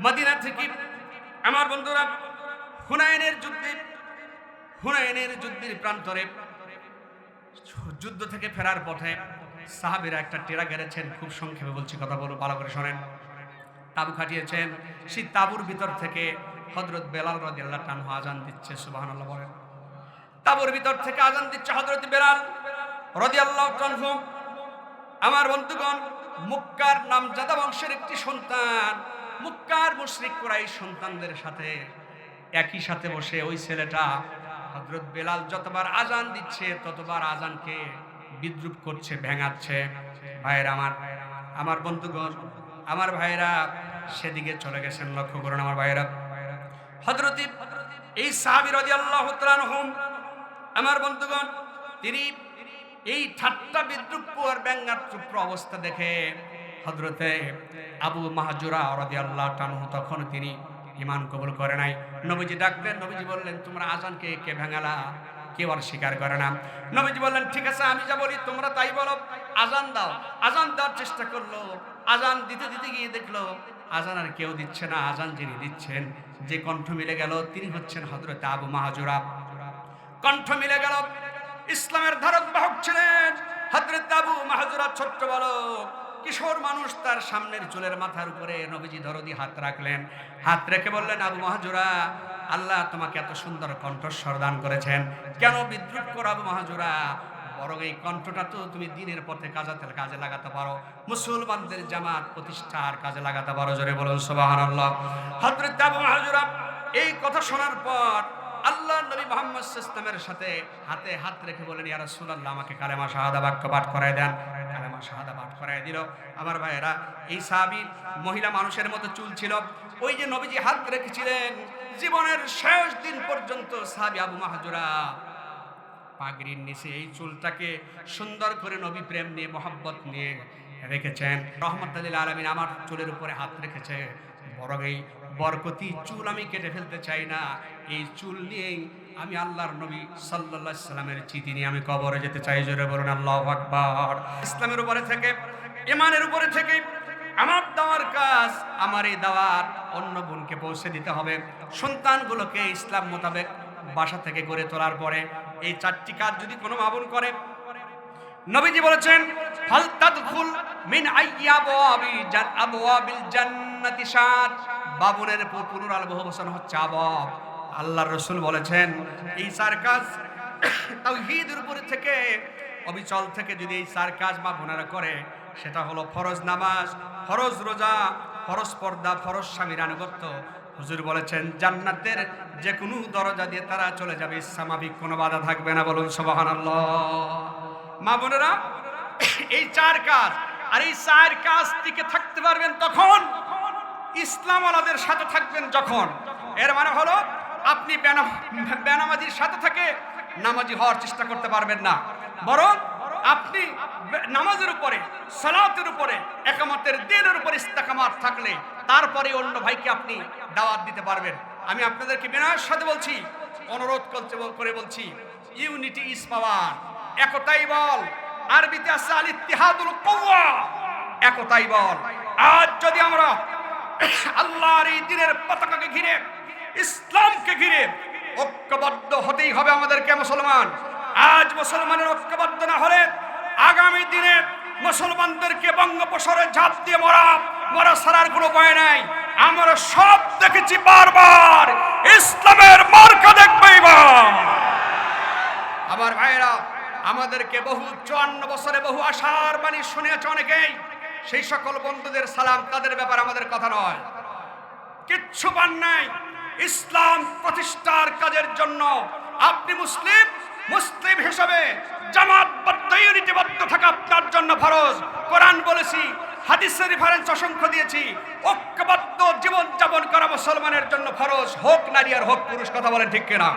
মদিনা থেকে, আমার বন্ধুরা, হুনাইনের যুদ্ধের প্রান্তরে যুদ্ধ থেকে ফেরার পথে সাহাবীরা একটা টেরা গেড়েছেন। খুব সংক্ষেপে বলছি, কথা বলো, ভালো করে শোনেন। তাবু খাটিয়েছেন। সেই তাবুর ভিতর থেকে হযরত বেলাল রাদিয়াল্লাহু তাআলা আযান দিচ্ছে। সুবহানাল্লাহ বলেন। তাবুর ভিতর থেকে আযান দিচ্ছে হযরত বেলাল রাদিয়াল্লাহু তাআলা। আমার বন্ধুগণ, মুক্কার নামজাদা বংশের একটি সন্তান, মুক্কার মুশরিক কুরাইশ সন্তানদের সাথে একই সাথে বসে ওই ছেলেটা হযরত বেলাল যতবার আজান দিচ্ছে ততবার আজানকে বিদ্রুপ করছে, ভেঙাচ্ছে। ভাইরা আমার বন্ধুগণ, আমার ভাইরা সেদিকে চলে গেছেন। লক্ষ্য করুন আমার ভাইরা, হযরত এই সাহাবী রাদিয়াল্লাহু তাআলা আনহুম, আমার বন্ধুগণ, তিনি এই ঠাট্টা বিদ্রুপ আর ব্যঙ্গাত্মক অবস্থা দেখে হযরতে আবু মাহজুরা রাদিয়াল্লাহু তাআলা আনহু তখন তিনি ঈমান কবুল করে নাই। নবীজি ডাকলেন, নবীজি বললেন, তোমরা আজানকে কে ভাঙালা? কেউ আর স্বীকার করে না। নবীজি বললেন, ঠিক আছে, আমি যা বলি তোমরা তাই বলো, আজান দাও। আজান দেওয়ার চেষ্টা করলো, আজান দিতে দিতে গিয়ে দেখলো আজান আর কেউ দিচ্ছে না। আজান যিনি দিচ্ছেন, যে কণ্ঠ মিলে গেল, তিনি হচ্ছেন হযরত আবু মাহজুরা। কণ্ঠ মিলে গেল। ইসলামের ধারক বাহক ছিলেন হযরত আবু মাহজুরা, ছোট্ট বালক, কিশোর মানুষ। তার সামনের চুলের মাথার উপরে নবীজি দরদি হাত রাখলেন। হাত রেখে বললেন, আবু মাহজুরা, আল্লাহ তোমাকে এত সুন্দর কণ্ঠস্বর দান করেছেন, কেন বিদ্রুপ করো আবু মাহজুরা? বরং এই কণ্ঠটা তো তুমি দিনের পথে কাজে লাগাতে পারো, মুসলমানদের জামাত প্রতিষ্ঠার কাজে লাগাতে পারো। জোরে বলুন সুবহানাল্লাহ। হযরত আবু মাহজুরা এই কথা শোনার পর আল্লাহ নবী মুহাম্মদ সাল্লাল্লাহু আলাইহি ওয়াসাল্লামের সাথে হাতে হাত রেখে বলেন, ইয়া রাসূলুল্লাহ, আমাকে কালেমা শাহাদা বাক্য পাঠ করায় দেন। কালেমা শাহাদা পাঠ করায় দিল। আমার ভাইয়েরা, এই সাহাবী মহিলা মানুষের মতো চুল ছিল। ওই যে নবীজি হাত রেখেছিলেন, জীবনের শেষ দিন পর্যন্ত সাহাবী আবু মাহজুরা পাগড়ির নিচে এই চুলটাকে সুন্দর করে নবী প্রেম নিয়ে, মহব্বত নিয়ে রেখেছেন। রহমতুল লিল আলামিন আমার চুলের উপরে হাত রেখেছে, বরং এই বরকতি চুল আমি কেটে ফেলতে চাই না। এই চুল নিয়েই আমি আল্লাহর নবী সাল্লাল্লাহু আলাইহি সাল্লামের চিঠি নিয়ে আমি কবরে যেতে চাই। জোরে বলুন আল্লাহু আকবার। ইসলামের উপরে থেকে, ঈমানের উপরে থেকে আমার দাওয়ার কাজ, আমার এই দাওয়াত অন্য বোনকে পৌঁছে দিতে হবে। সন্তানগুলোকে ইসলাম মোতাবেক বাসা থেকে গড়ে তোলার পরে এই চারটি কাজ যদি কোনো মা বোন করে, নবীজি বলেছেন, ফাল তাদখুল মিন আবওয়াবিল জান্নাতি শাত। বাবুনের পুনরাল বহুবচন হচ্ছে আবাব। আল্লাহর রাসূল বলেছেন, এই চার কাজ তাওহীদের উপরে থেকে, অবিচল থেকে যদি এই চার কাজ মা বোনেরা করে, সেটা হলো ফরজ নামাজ, ফরজ রোজা, ফরজ পর্দা, ফরজ স্বামীর আনুগত্য। হুজুর বলেছেন, জান্নাতের যে কোনো দরজা দিয়ে তারা চলে যাবে, স্বাভাবিক কোনো বাধা থাকবে না। বলুন সুবহানাল্লাহ। মা বোনেরা, এই চার কাজ, আর এই চার কাজ টিকে থাকতে পারবেন তখন, ইসলাম ওয়ালাদের সাথে থাকবেন যখন। এর মানে হলো আপনি বেনামাজির সাথে থেকে নামাজি হওয়ার চেষ্টা করতে পারবেন না, বরং আপনি নামাজের উপরে, সালাতের উপরে, একামতের দিনের উপরে ইস্তেকামাত থাকলে তারপরে অন্য ভাইকে আপনি দাওয়াত দিতে পারবেন। আমি আপনাদেরকে বিনয়ের সাথে বলছি, অনুরোধ করে বলছি, ইউনিটি ইজ পাওয়ার। একতাই বল। আরবিতে আছে আল ইত্তিহাদুল কুওয়া, একতাই বল। আজ যদি আমরা আল্লাহর এই দিনের পতাকাকে ঘিরে, ইসলামকে ঘিরে ঐক্যবদ্ধ হতেই হবে আমাদেরকে মুসলমান। আজ মুসলমানের ঐক্যবদ্ধ না হলে আগামী দিনে মুসলমানদেরকে বঙ্গোপসাগরে ঝাঁপ দিয়ে মরা ছাড়ার কোনো উপায় নাই। আমরা সব দেখেছি বারবার, ইসলামের মার্কা দেখবে এবার। আমার ভাইরা, আমাদেরকে বহু 54 বছরে বহু আশার বাণী শুনেছে অনেকেই। সেই সকল বন্ধুদের সালাম, তাদের ব্যাপারে আমাদের কথা নয়। কিচ্ছু পান নাই। ইসলাম প্রতিষ্ঠার কাজের জন্য আপনি মুসলিম হিসেবে জামাতবদ্ধ, ইউনিটিবদ্ধ থাকা আপনার জন্য ফরজ। কোরআন বলেছি, হাদিসের রেফারেন্স অসংখ্য দিয়েছি। ঐক্যবদ্ধ জীবন যাপন করা মুসলমানের জন্য ফরজ, হোক নারী আর হোক পুরুষ। কথা বলেন ঠিক কিনা?